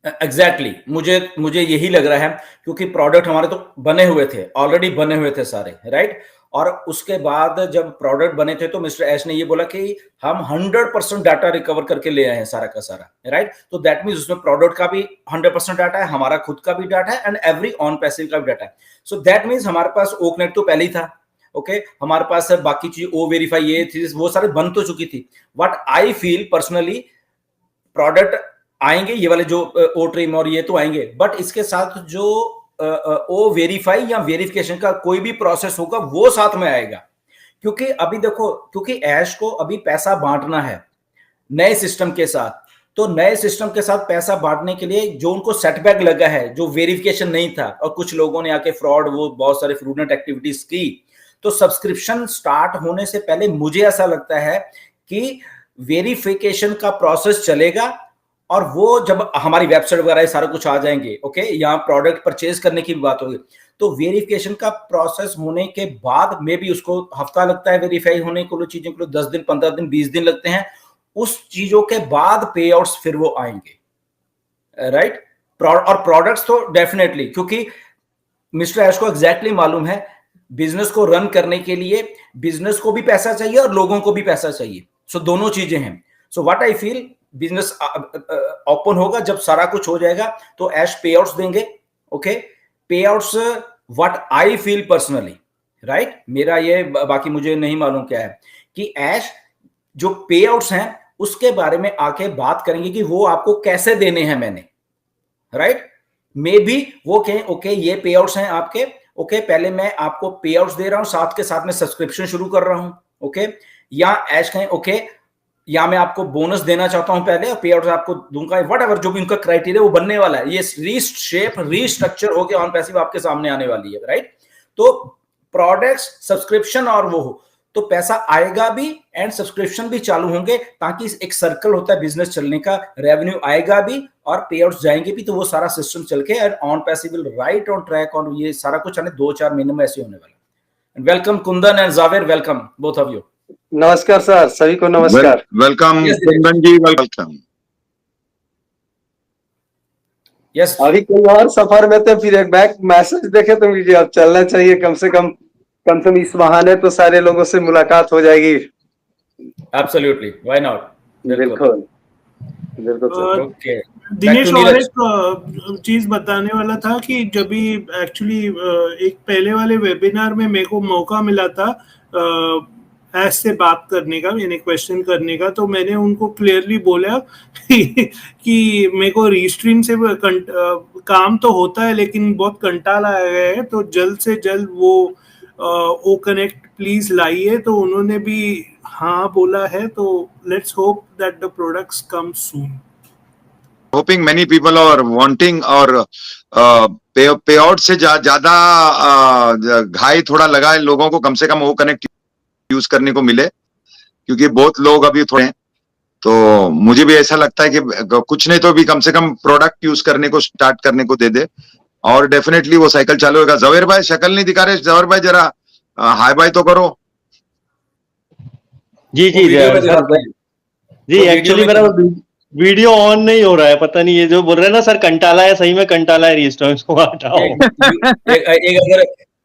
एग्जैक्टली मुझे यही लग रहा है, क्योंकि प्रोडक्ट हमारे तो बने हुए थे, ऑलरेडी बने हुए थे सारे, राइट। और उसके बाद जब प्रोडक्ट बने थे तो मिस्टर ऐश ने ये बोला कि हम 100% डाटा रिकवर करके ले आए हैं सारा का सारा, राइट। तो दैट मींस उसमें प्रोडक्ट का भी 100% डाटा है, हमारा खुद का भी डाटा है, एंड एवरी ऑन पैसिव का भी डाटा है। सो दैट मींस हमारे पास ओकनेट तो पहले ही था, ओके, हमारे पास बाकी चीज ओ वेरीफाई, ये चीज वो सारे बन तो चुकी थी। What I feel personally, product आएंगे ये वाले जो ओ ट्रिम और ये तो आएंगे, बट इसके साथ जो ओ वेरीफाई या वेरिफिकेशन का कोई भी प्रोसेस होगा वो साथ में आएगा। क्योंकि अभी देखो, क्योंकि ऐश को अभी पैसा बांटना है नए सिस्टम के साथ, तो नए सिस्टम के साथ पैसा बांटने के लिए जो उनको सेटबैक लगा है, जो वेरिफिकेशन नहीं था, और कुछ लोगों ने आके फ्रॉड, वो बहुत सारे फ्रूडेंट एक्टिविटीज की, तो सब्सक्रिप्शन स्टार्ट होने से पहले मुझे ऐसा लगता है कि वेरिफिकेशन का प्रोसेस चलेगा और वो जब हमारी वेबसाइट वगैरह सारा कुछ आ जाएंगे, ओके, यहाँ प्रोडक्ट परचेज करने की भी बात होगी, तो वेरिफिकेशन का प्रोसेस होने के बाद में भी उसको हफ्ता लगता है वेरीफाई होने को, चीजों को 10 दिन 15 दिन 20 दिन लगते हैं, उस चीजों के बाद पे आउट्स फिर वो आएंगे, राइट। और प्रोडक्ट्स तो डेफिनेटली, क्योंकि मिस्टर ऐश को एग्जैक्टली मालूम है बिजनेस को रन करने के लिए बिजनेस को भी पैसा चाहिए और लोगों को भी पैसा चाहिए, सो दोनों चीजें हैं। So what I feel, business open होगा जब सारा कुछ हो जाएगा तो ऐश पे आउट्स देंगे, ओके, पे outs what I feel personally, right, मेरा ये, बाकी मुझे नहीं मालूम क्या है, कि ऐश जो पे आउट्स हैं उसके बारे में आके बात करेंगे कि वो आपको कैसे देने हैं मैंने, राइट। मे बी वो कहें ओके ये पे आउट्स हैं आपके, ओके, पहले मैं आपको पे आउट्स दे रहा हूं, साथ के साथ में सब्सक्रिप्शन शुरू कर रहा हूं, ओके, या ऐश कहें ओके या मैं आपको बोनस देना चाहता हूं पहले और पे आउट्स आपको दूंगा, व्हाटएवर जो भी उनका क्राइटेरिया वो बनने वाला है, ये रीस्ट्रक्चर होकर ऑन पैसिव आपके सामने आने वाली है, राइट। तो प्रोडक्ट्स, सब्सक्रिप्शन और वो हो तो पैसा आएगा भी एंड सब्सक्रिप्शन भी चालू होंगे, ताकि एक सर्कल होता है बिजनेस चलने का, रेवेन्यू आएगा भी और पे आउट्स जाएंगे भी, तो वो सारा सिस्टम चल के and on passive will write on track, और ये सारा कुछ आने 2-4 महीने में ऐसे होने वाला। Welcome Kundan and जावेर, welcome both of you. नमस्कार सर, सभी को नमस्कार। वेलकम Yes, कुंदन जी, वेलकम। यस, अभी कोई और सफर में थे, फिर एक बैक मैसेज देखे तो मुझे अब चलना चाहिए, कम से कम इस बहाने तो सारे लोगों से मुलाकात हो जाएगी। एब्सोल्युटली, व्हाई नॉट, बिल्कुल बिल्कुल सर। ओके। दिनेश, और एक चीज बताने वाला था कि जब भी एक्चुअली एक पहले वाले वेबिनार में मेरे को मौका मिला था ऐश से बात करने का, यानी क्वेश्चन करने का, तो मैंने उनको क्लियरली बोला कि मेरे को रीस्ट्रीम से काम तो होता है लेकिन बहुत कंटाल आ गया है, तो जल्द से जल्द वो कनेक्ट प्लीज लाइए, तो उन्होंने भी हाँ बोला है, तो let's hope that the products come soon. Hopping many people और वांटिंग, और पे आउट से ज्यादा घाई थोड़ा लगा है लोगों को, कम से कम वो कनेक्ट यूज करने को मिले, क्योंकि बहुत लोग अभी थोड़े हैं, तो मुझे भी ऐसा लगता है कि कुछ नहीं तो भी कम से कम प्रोडक्ट यूज करने को स्टार्ट करने को दे दे, और डेफिनेटली वो साइकिल चालू होगा। जवेर भाई शक्ल नहीं दिखा रहे, जवेर भाई जरा हाय बाय तो करो। जी जी जी, एक्चुअली मेरा वीडियो ऑन नहीं हो रहा है, पता नहीं ये जो बोल रहे हैं ना सर कंटाला है, सही में कंटाला है, रीस्टोर को हटाओ।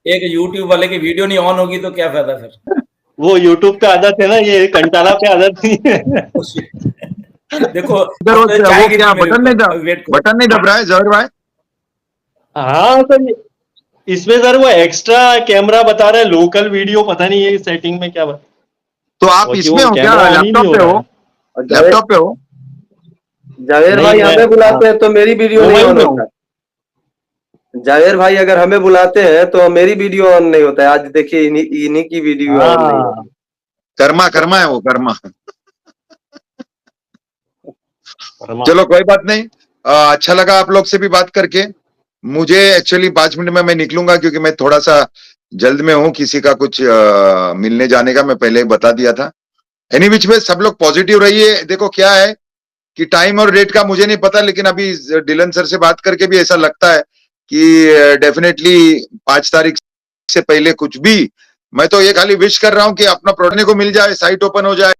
एक यूट्यूब वाले की वीडियो नहीं ऑन होगी तो क्या फायदा फिर, वो यूट्यूब पे आदत है ना, ये कंटाला पे आदत नहीं है। देखो क्या बटन नहीं दब रहा है जवेर भाई? हाँ सर, इसमें सर वो एक्स्ट्रा कैमरा बता रहा है, लोकल वीडियो, पता नहीं ये सेटिंग में क्या बता। तो आप इसमें हो क्या, लैपटॉप पे हो? लैपटॉप पे हो? जावेर भाई हमें बुलाते हैं तो मेरी वीडियो नहीं ऑन होता। जावेर भाई अगर हमें बुलाते हैं तो मेरी वीडियो ऑन नहीं होता है। आज देखिए इन्हीं की वीडियो ऑन नहीं होती। कर्मा है वो, कर्मा। चलो कोई बात नहीं, अच्छा लगा आप लोग से भी बात करके। मुझे एक्चुअली 5 मिनट में मैं निकलूंगा, क्योंकि मैं थोड़ा सा जल्द में हूँ, किसी का कुछ मिलने जाने का मैं पहले ही बता दिया था। एनी विच में सब लोग पॉजिटिव रहिए। देखो क्या है कि टाइम और डेट का मुझे नहीं पता, लेकिन अभी डिलन सर से बात करके भी ऐसा लगता है कि डेफिनेटली 5 तारीख से पहले कुछ भी, मैं तो ये खाली विश कर रहा हूँ कि अपना प्रोडक्ट को मिल जाए, साइट ओपन हो जाए।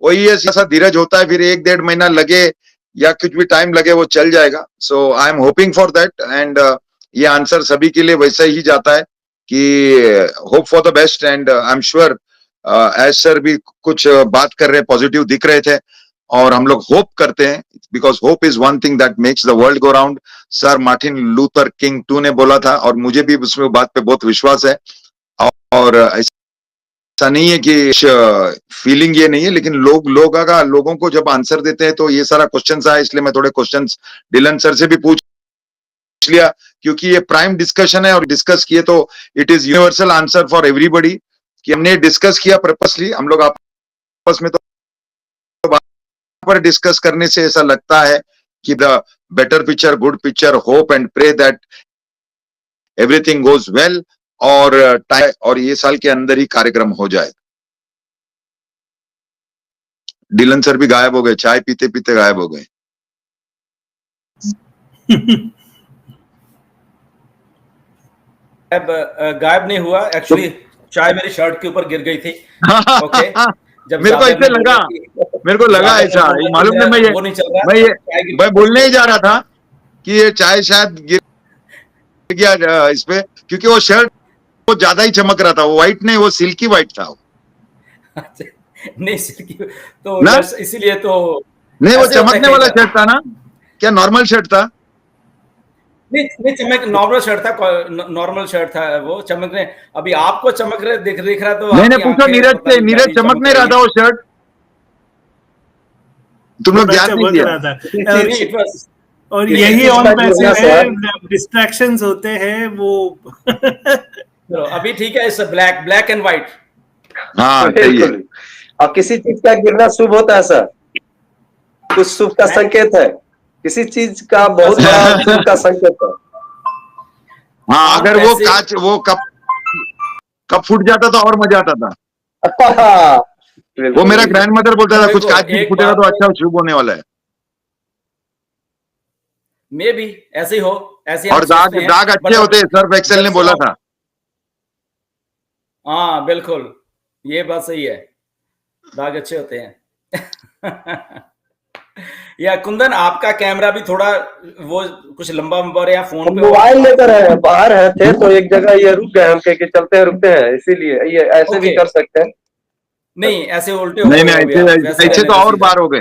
वही ऐसा धीरज होता है, फिर 1-1.5 महीना लगे या कुछ भी टाइम लगे, वो चल जाएगा। So I am hoping for that, and ये आंसर सभी के लिए वैसा ही जाता है कि hope for the best, and I am sure as sir भी कुछ बात कर रहे, पॉजिटिव दिख रहे थे, और हम लोग होप करते हैं, because hope is one thing that makes the world go round. Sir Martin Luther king 2 ने बोला था, और मुझे भी उसमें बात पे बहुत विश्वास है। और ऐसा नहीं है कि फीलिंग ये नहीं है, लेकिन लोगों को जब आंसर देते हैं तो ये सारा क्वेश्चंस आया, इसलिए मैं थोड़े क्वेश्चंस डिलन सर से भी पूछ लिया, क्योंकि ये प्राइम डिस्कशन है, और डिस्कस किए तो it is universal answer for everybody, कि हमने डिस्कस किया पर्पसली। हम लोग आपस में तो पर डिस्कस करने से ऐसा लगता है कि the better picture, good picture, hope and pray that everything goes well, और ये साल के अंदर ही कार्यक्रम हो जाए। डिलन सर भी गायब हो गए, चाय पीते पीते गायब हो गए। गायब नहीं हुआ, एक्चुअली चाय मेरी शर्ट के ऊपर गिर गई थी। ओके, जब मेरे को जावेद ऐसे ने लगा, बोला कि मेरे को लगा जावेद ने ऐसा, बोला कि मालूम नहीं, मेरा वो नहीं चल रहा, मैं तो ये चाय गिर मैं गई। बोलने ही जा रहा था कि ये चाय शायद गिर गया इस पे, क्योंकि वो शर्ट वो ज्यादा ही चमक रहा था, वो व्हाइट नहीं, वो सिल्की व्हाइट था नहीं सिल्की, तो ना, इसीलिए तो नहीं वो ऐसे होता है चमकने कई वाला बार। शर्ट था ना, क्या नॉर्मल शर्ट था? नहीं नहीं, चमक नॉर्मल शर्ट था, नॉर्मल शर्ट था वो, चमकने। अभी आपको चमक रहे दिख रहा, तो मैंने आपकी पूछा आंखें नीरज पता से, नहीं क्या नीरज ही चमक चमक नहीं रही रहा था हैं। वो शर्ट, तुम लोग थोड़ा ध्यान नहीं चमक दिया? रहा था। नहीं, इट वाज और किसी यही चीज ऑन का पैसिव गिरना है, सर, डिस्ट्रैक्शंस होते हैं वो। चलो अभी ठीक है, इस ब्लैक एंड व्हाइट। हाँ सही है। बिल्कुल। और किसी चीज का गिरना शुभ होता है सर, कुछ शुभ का है संकेत है, किसी चीज का बहुत बड़ा शुभ का संकेत है। हाँ, ऑन अगर वो पैसिव, कांच वो कप फूट जाता तो और मजा आता था। वो बिल्कुल मेरा बिल्कुल। ग्रैंड मदर बोलता था, कुछ देखो कांच भी एक फूटेगा बात तो अच्छा शुभ होने वाला है। में भी ऐसे ही हो, ऐसे हम और दाग सोचते हैं, दाग अच्छे बट होते हैं, सर्फ एक्सेल जब ने से बोला आप, था। हाँ बिल्कुल, ये बात सही है, दाग अच्छे होते हैं। या कुंदन, आपका कैमरा भी थोड़ा वो कुछ लंबा लंबा या फोन हम पे हो। मोबाइल लेकर है, बाहर है थे तो एक जगह ये रुक गए, हम कह के चलते हैं रुकते हैं, इसीलिए ये ऐसे भी ओके, कर सकते हैं। नहीं ऐसे उल्टे हो नहीं गए नहीं, हो अभी, आप ऐसे वैसे ही ऐसे रहने तो दो और सीधा। बार हो गए।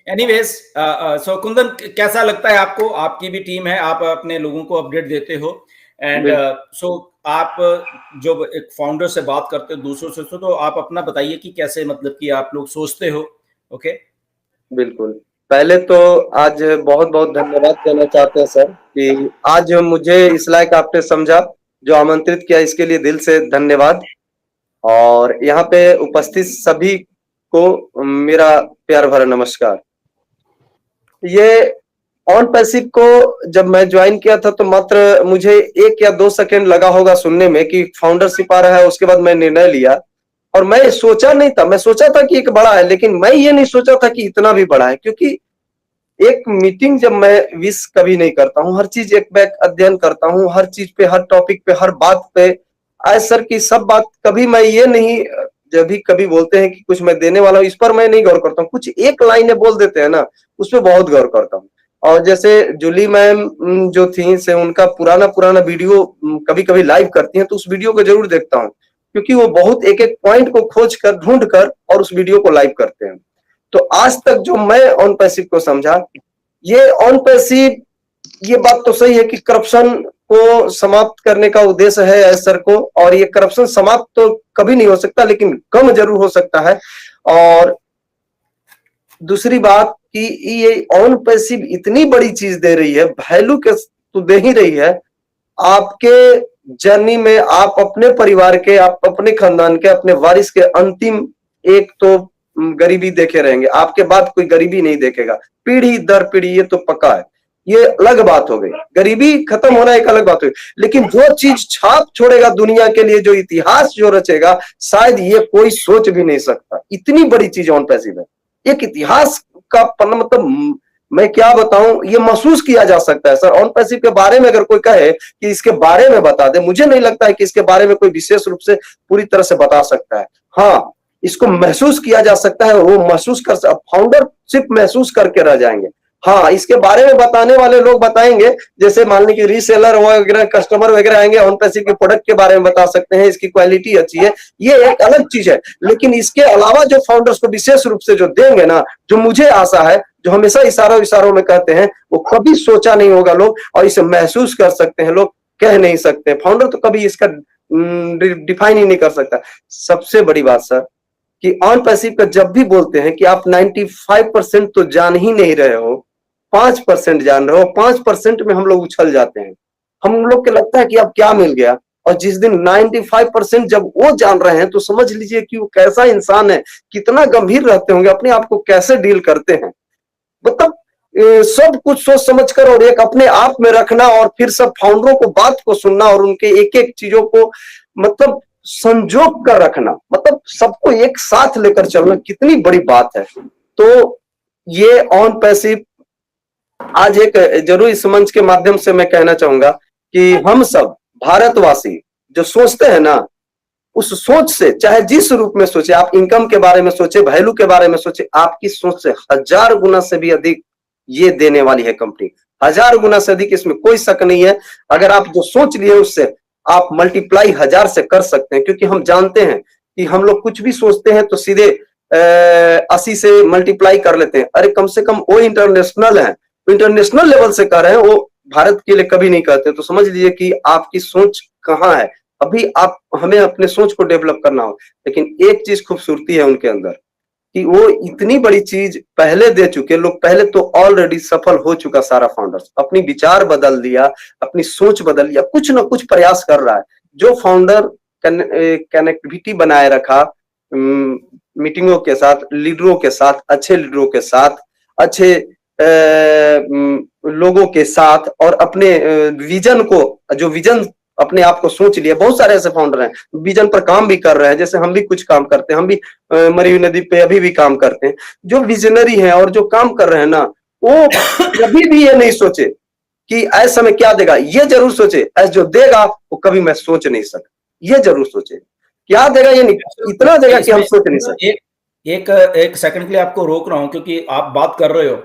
एनीवेज, सो कुंदन, कैसा लगता है आपको? आपकी भी टीम है, आप अपने लोगों को अपडेट देते हो, एंड सो आप जो एक फाउंडर से बात करते हो दूसरों से, तो आप अपना बताइए कि कैसे, मतलब कि आप लोग सोचते हो। ओके, बिल्कुल। पहले तो आज बहुत बहुत धन्यवाद देना चाहते हैं सर कि आज मुझे इस लायक आपने समझा, जो आमंत्रित किया, इसके लिए दिल से धन्यवाद। और यहाँ पे उपस्थित सभी को मेरा प्यार भरा नमस्कार। ये ऑन पैसिव को जब मैं ज्वाइन किया था तो मात्र मुझे 1 या 2 सेकंड लगा होगा सुनने में कि फाउंडरशिप आ रहा है, उसके बाद मैं निर्णय लिया। और मैं सोचा नहीं था, मैं सोचा था कि एक बड़ा है, लेकिन मैं ये नहीं सोचा था कि इतना भी बड़ा है, क्योंकि एक मीटिंग जब मैं विश कभी नहीं करता हूँ, हर चीज एक बैक अध्ययन करता हूँ, हर चीज पे, हर टॉपिक पे, हर बात पे। आज सर की सब बात कभी मैं ये नहीं, जब भी कभी बोलते हैं कि कुछ मैं देने वाला हूँ, इस पर मैं नहीं गौर करता हूँ। कुछ एक लाइन बोल देते हैं ना, उस पर बहुत गौर करता हूँ। और जैसे जूली मैम जो थी से, उनका पुराना पुराना वीडियो कभी कभी लाइव करती हैं, तो उस वीडियो को जरूर देखता हूँ, क्योंकि वो बहुत एक एक पॉइंट को खोज कर, ढूंढ कर और उस वीडियो को लाइव करते हैं। तो आज तक जो मैं ऑन पैसिव को समझा, ये ऑन पैसिव, ये बात तो सही है कि करप्शन को समाप्त करने का उद्देश्य है एसर को, और ये करप्शन समाप्त तो कभी नहीं हो सकता, लेकिन कम जरूर हो सकता है। और दूसरी बात कि ये ऑन पैसिव इतनी बड़ी चीज दे रही है, वैल्यू के तो दे ही रही है आपके जर्नी में। आप अपने परिवार के, आप अपने खानदान के, अपने वारिस के अंतिम एक तो गरीबी देखे रहेंगे, आपके बाद कोई गरीबी नहीं देखेगा, पीढ़ी दर पीढ़ी, ये तो पक्का है। ये अलग बात हो गई, गरीबी खत्म होना एक अलग बात हो गई, लेकिन जो चीज छाप छोड़ेगा दुनिया के लिए, जो इतिहास जो रचेगा, शायद ये कोई सोच भी नहीं सकता। इतनी बड़ी चीज ऑन पैसिव है, एक इतिहास का पन्ना, मतलब मैं क्या बताऊं, ये महसूस किया जा सकता है सर। ऑन पैसिव के बारे में अगर कोई कहे कि इसके बारे में बता दे, मुझे नहीं लगता है कि इसके बारे में कोई विशेष रूप से पूरी तरह से बता सकता है। हाँ, इसको महसूस किया जा सकता है, वो महसूस कर, फाउंडरशिप महसूस करके रह जाएंगे। हाँ, इसके बारे में बताने वाले लोग बताएंगे, जैसे मान लीजिए रीसेलर वगैरह, कस्टमर वगैरह आएंगे, ऑन पैसिव के प्रोडक्ट के बारे में बता सकते हैं, इसकी क्वालिटी अच्छी है, ये एक अलग चीज है। लेकिन इसके अलावा जो फाउंडर्स को विशेष रूप से जो देंगे ना, जो मुझे आशा है, जो हमेशा इशारों में कहते हैं, वो कभी सोचा नहीं होगा लोग, और इसे महसूस कर सकते हैं लोग, कह नहीं सकते। फाउंडर तो कभी इसका डिफाइन ही नहीं कर सकता। सबसे बड़ी बात सर कि ऑन पैसिव का जब भी बोलते हैं कि आप 95% तो जान ही नहीं रहे हो, 5% जान रहे हो, 5% में हम लोग उछल जाते हैं। हम लोग के लगता है कि अब क्या मिल गया, और जिस दिन 95% जब वो जान रहे हैं, तो समझ लीजिए कि वो कैसा इंसान है, कितना गंभीर रहते होंगे, अपने आप को कैसे डील करते हैं। मतलब सब कुछ सोच समझ कर और एक अपने आप में रखना, और फिर सब फाउंडरों को बात को सुनना, और उनके एक एक चीजों को मतलब संजोग कर रखना, मतलब सबको एक साथ लेकर चलना कितनी बड़ी बात है। तो ये ऑन पैसिव आज एक जरूर इस मंच के माध्यम से मैं कहना चाहूंगा कि हम सब भारतवासी जो सोचते हैं ना, उस सोच से, चाहे जिस रूप में सोचे, आप इनकम के बारे में सोचे, वैल्यू के बारे में सोचे, आपकी सोच से 1000 गुना से भी अधिक ये देने वाली है कंपनी, 1000 गुना से अधिक, इसमें कोई शक नहीं है। अगर आप जो सोच लिए उससे आप मल्टीप्लाई 1000 से कर सकते हैं, क्योंकि हम जानते हैं कि हम लोग कुछ भी सोचते हैं तो सीधे 80 से मल्टीप्लाई कर लेते हैं। अरे कम से कम वो इंटरनेशनल है, इंटरनेशनल लेवल से कर रहे हैं, वो भारत के लिए कभी नहीं कहते। तो समझ लीजिए कि आपकी सोच कहाँ है। अभी आप हमें अपने सोच को डेवलप करना हो, लेकिन एक चीज खूबसूरती है उनके अंदर कि वो इतनी बड़ी चीज पहले दे चुके लोग, पहले तो ऑलरेडी सफल हो चुका सारा फाउंडर्स, अपनी विचार बदल दिया, अपनी सोच बदल दिया, कुछ ना कुछ प्रयास कर रहा है। जो फाउंडर कनेक्टिविटी बनाए रखा मीटिंगों के साथ, लीडरों के साथ, अच्छे लीडरों के साथ, अच्छे लोगों के साथ, और अपने विजन को, जो विजन अपने आप को सोच लिया, बहुत सारे ऐसे फाउंडर हैं विजन पर काम भी कर रहे हैं, जैसे हम भी कुछ काम करते हैं, हम भी मरी हुई नदी पे अभी भी काम करते हैं। जो विजनरी हैं और जो काम कर रहे हैं ना, वो कभी भी ये नहीं सोचे कि ऐसा में क्या देगा, ये जरूर सोचे ऐसा जो देगा वो कभी मैं सोच नहीं सकता, ये जरूर सोचे क्या देगा, ये नहीं, इतना देगा कि हम सोच नहीं सकते। एक सेकंड के लिए आपको रोक रहा हूं, क्योंकि आप बात कर रहे हो,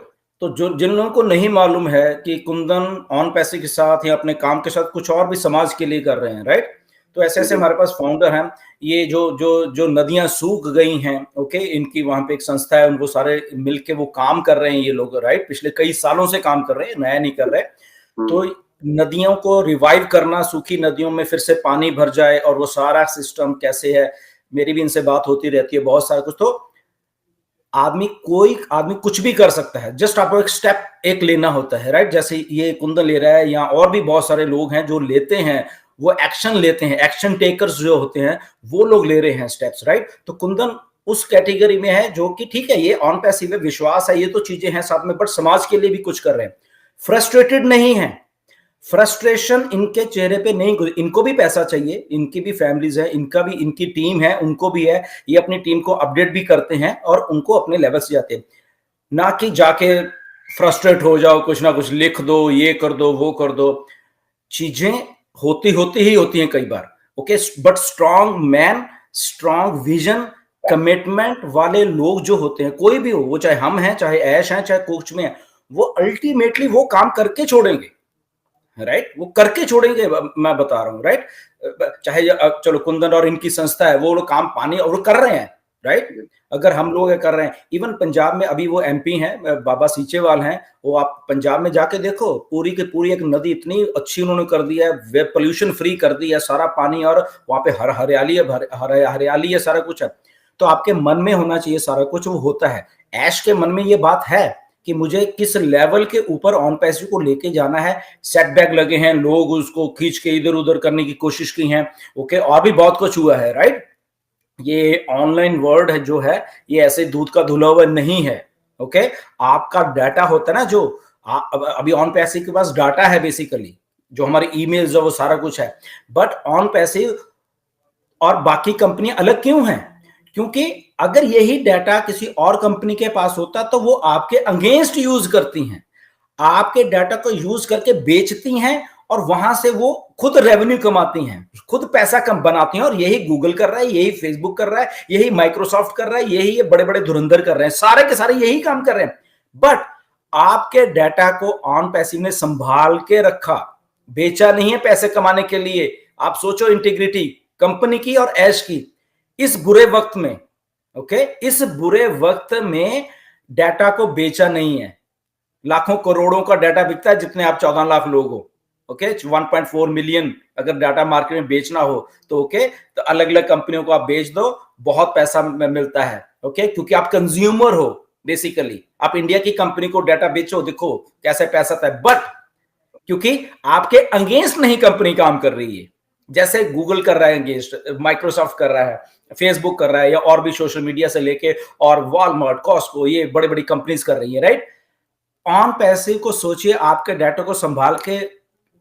तो जो जिन लोगों को नहीं मालूम है कि कुंदन ऑन पैसे के साथ या अपने काम के साथ कुछ और भी समाज के लिए कर रहे हैं, राइट? तो ऐसे ऐसे हमारे पास फाउंडर हैं। ये जो नदियां सूख गई हैं, ओके, इनकी वहां पे एक संस्था है, उनको सारे मिलके वो काम कर रहे हैं ये लोग, राइट? पिछले कई सालों से काम कर रहे हैं, नया नहीं कर रहे। तो नदियों को रिवाइव करना, सूखी नदियों में फिर से पानी भर जाए, और वो सारा सिस्टम कैसे है, मेरी भी इनसे बात होती रहती है बहुत सारा कुछ। तो कोई आदमी कुछ भी कर सकता है, जस्ट आपको एक स्टेप एक लेना होता है, राइट? जैसे ये कुंदन ले रहा है, या और भी बहुत सारे लोग हैं जो लेते हैं, वो एक्शन लेते हैं, एक्शन टेकर्स जो होते हैं वो लोग ले रहे हैं स्टेप्स, राइट? तो कुंदन उस कैटेगरी में है जो कि ठीक है, ये ऑन पैसिव विश्वास है, ये तो चीजें हैं साथ में, बट समाज के लिए भी कुछ कर रहे हैं। फ्रस्ट्रेटेड नहीं है, फ्रस्ट्रेशन इनके चेहरे पे नहीं, इनको भी पैसा चाहिए, इनकी भी फैमिलीज है, इनका भी, इनकी टीम है, उनको भी है, ये अपनी टीम को अपडेट भी करते हैं और उनको अपने लेवल से जाते हैं, ना कि जाके फ्रस्ट्रेट हो जाओ, कुछ ना कुछ लिख दो, ये कर दो, वो कर दो। चीजें होती ही होती हैं कई बार, okay, but strong man, strong vision, commitment वाले लोग जो होते हैं, कोई भी हो, वो चाहे हम हैं, चाहे ऐश हैं, चाहे कोच में है, वो अल्टीमेटली वो काम करके छोड़ेंगे, राइट? वो करके छोड़ेंगे, मैं बता रहा हूं, राइट? चाहे चलो कुंदन और इनकी संस्था है, वो लोग काम पानी और कर रहे हैं, राइट? अगर हम लोग कर रहे हैं, इवन पंजाब में अभी वो एमपी हैं, बाबा सीचेवाल हैं, वो आप पंजाब में जाके देखो, पूरी की पूरी एक नदी इतनी अच्छी उन्होंने कर दी है, वे पोल्यूशन फ्री कर दी है, सारा पानी, और वहां पे हरियाली है, हरियाली है, सारा कुछ है। तो आपके मन में होना चाहिए सारा कुछ, वो होता है। ऐश के मन में ये बात है कि मुझे किस लेवल के ऊपर ऑन पैसे को लेके जाना है। सेटबैक लगे हैं, लोग उसको खींच के इधर उधर करने की कोशिश की है, ओके, और भी बहुत कुछ हुआ है, राइट? ये ऑनलाइन वर्ल्ड है जो है, ये ऐसे दूध का धुला हुआ नहीं है, ओके? आपका डाटा होता है ना, जो अभी ऑन पैसे के पास डाटा है बेसिकली, जो हमारे ईमेल्स जो वो सारा कुछ है, बट ऑन पैसे और बाकी कंपनियां अलग क्यों हैं? क्योंकि अगर यही डाटा किसी और कंपनी के पास होता तो वो आपके अगेंस्ट यूज करती हैं, आपके डाटा को यूज करके बेचती हैं, और वहां से वो खुद रेवेन्यू कमाती हैं, खुद पैसा कम बनाती हैं। और यही गूगल कर रहा है, यही फेसबुक कर रहा है, यही माइक्रोसॉफ्ट कर रहा है, यही ये बड़े बड़े धुरंधर कर रहे हैं, सारे के सारे यही काम कर रहे हैं। बट आपके डाटा को ऑन पैसिव ने संभाल के रखा, बेचा नहीं है पैसे कमाने के लिए। आप सोचो इंटीग्रिटी कंपनी की और ऐश की, इस बुरे वक्त में, ओके, इस बुरे वक्त में डाटा को बेचा नहीं है। लाखों करोड़ों का डाटा बिकता है, जितने आप 14 लाख लोग हो, ओके, 1.4 मिलियन अगर डाटा मार्केट में बेचना हो तो, ओके, तो अलग अलग कंपनियों को आप बेच दो, बहुत पैसा मिलता है, ओके, क्योंकि आप कंज्यूमर हो बेसिकली। आप इंडिया की कंपनी को डाटा बेचो, देखो कैसे पैसा आता है, बट क्योंकि आपके अगेंस्ट नहीं कंपनी काम कर रही है, जैसे गूगल कर रहा है अगेंस्ट, माइक्रोसॉफ्ट कर रहा है, फेसबुक कर रहा है, या और भी सोशल मीडिया से लेके, और वॉलमार्ट, कॉस्को, ये बड़ी बड़ी कंपनीज कर रही है, राइट? ऑन पैसिव को सोचिए, आपके डाटा को संभाल के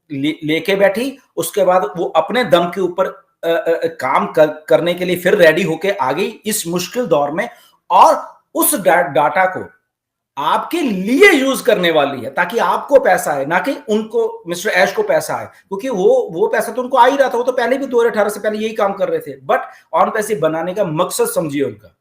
लेके बैठी, उसके बाद वो अपने दम के ऊपर काम करने के लिए फिर रेडी होके आ गई इस मुश्किल दौर में, और उस डाटा को आपके लिए यूज करने वाली है ताकि आपको पैसा आए, ना कि उनको मिस्टर ऐश को पैसा आए, क्योंकि वो पैसा तो उनको आ ही रहा था, वो तो पहले भी 2018 से पहले यही काम कर रहे थे, बट ऑन पैसे बनाने का मकसद समझिए उनका।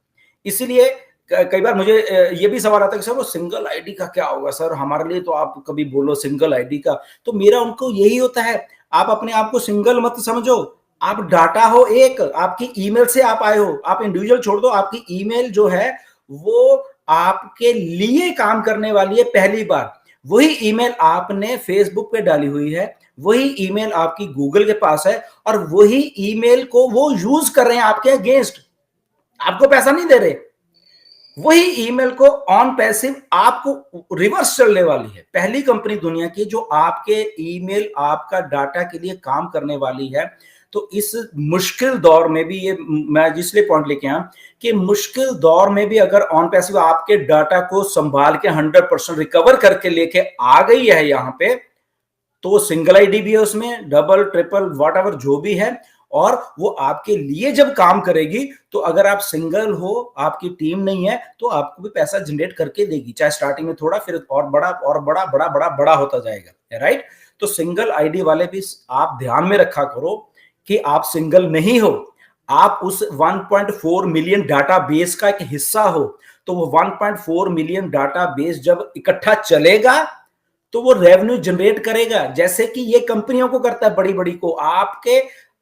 इसीलिए कई बार मुझे ये भी सवाल आता है कि सर वो सिंगल आईडी का क्या होगा सर, हमारे लिए तो आप कभी बोलो सिंगल आईडी का, तो मेरा उनको यही होता है, आप अपने आप को सिंगल मत समझो, आप डाटा हो एक, आपकी ईमेल से आप आए हो, आप इंडिविजुअल छोड़ दो, आपकी ईमेल जो है वो आपके लिए काम करने वाली है। पहली बार वही ईमेल आपने फेसबुक पे डाली हुई है, वही ईमेल आपकी गूगल के पास है, और वही ईमेल को वो यूज कर रहे हैं आपके अगेंस्ट, आपको पैसा नहीं दे रहे। वही ईमेल को ऑन पैसिव आपको रिवर्स चलने वाली है, पहली कंपनी दुनिया की जो आपके ईमेल, आपका डाटा के लिए काम करने वाली है। तो इस मुश्किल दौर में भी, ये मैं जिसलिए पॉइंट लेके आया कि मुश्किल दौर में भी अगर ऑन पैसिव आपके डाटा को संभाल के 100% रिकवर करके लेके आ गई है यहाँ पे, तो सिंगल आईडी भी है उसमें, डबल ट्रिपल व्हाटएवर जो भी है, और वो आपके लिए जब काम करेगी, तो अगर आप सिंगल हो, आपकी टीम नहीं है, तो आपको भी पैसा जनरेट करके देगी, चाहे स्टार्टिंग में थोड़ा, फिर और बड़ा और बड़ा बड़ा बड़ा बड़ा होता जाएगा, राइट। तो सिंगल आईडी वाले भी आप ध्यान में रखा करो कि आप सिंगल नहीं हो, आप उस 1.4 मिलियन डाटा बेस का एक हिस्सा हो। तो वो 1.4 मिलियन डाटा बेस जब इकट्ठा चलेगा तो वो रेवेन्यू जनरेट करेगा, जैसे कि ये कंपनियों को करता है, बड़ी बड़ी को।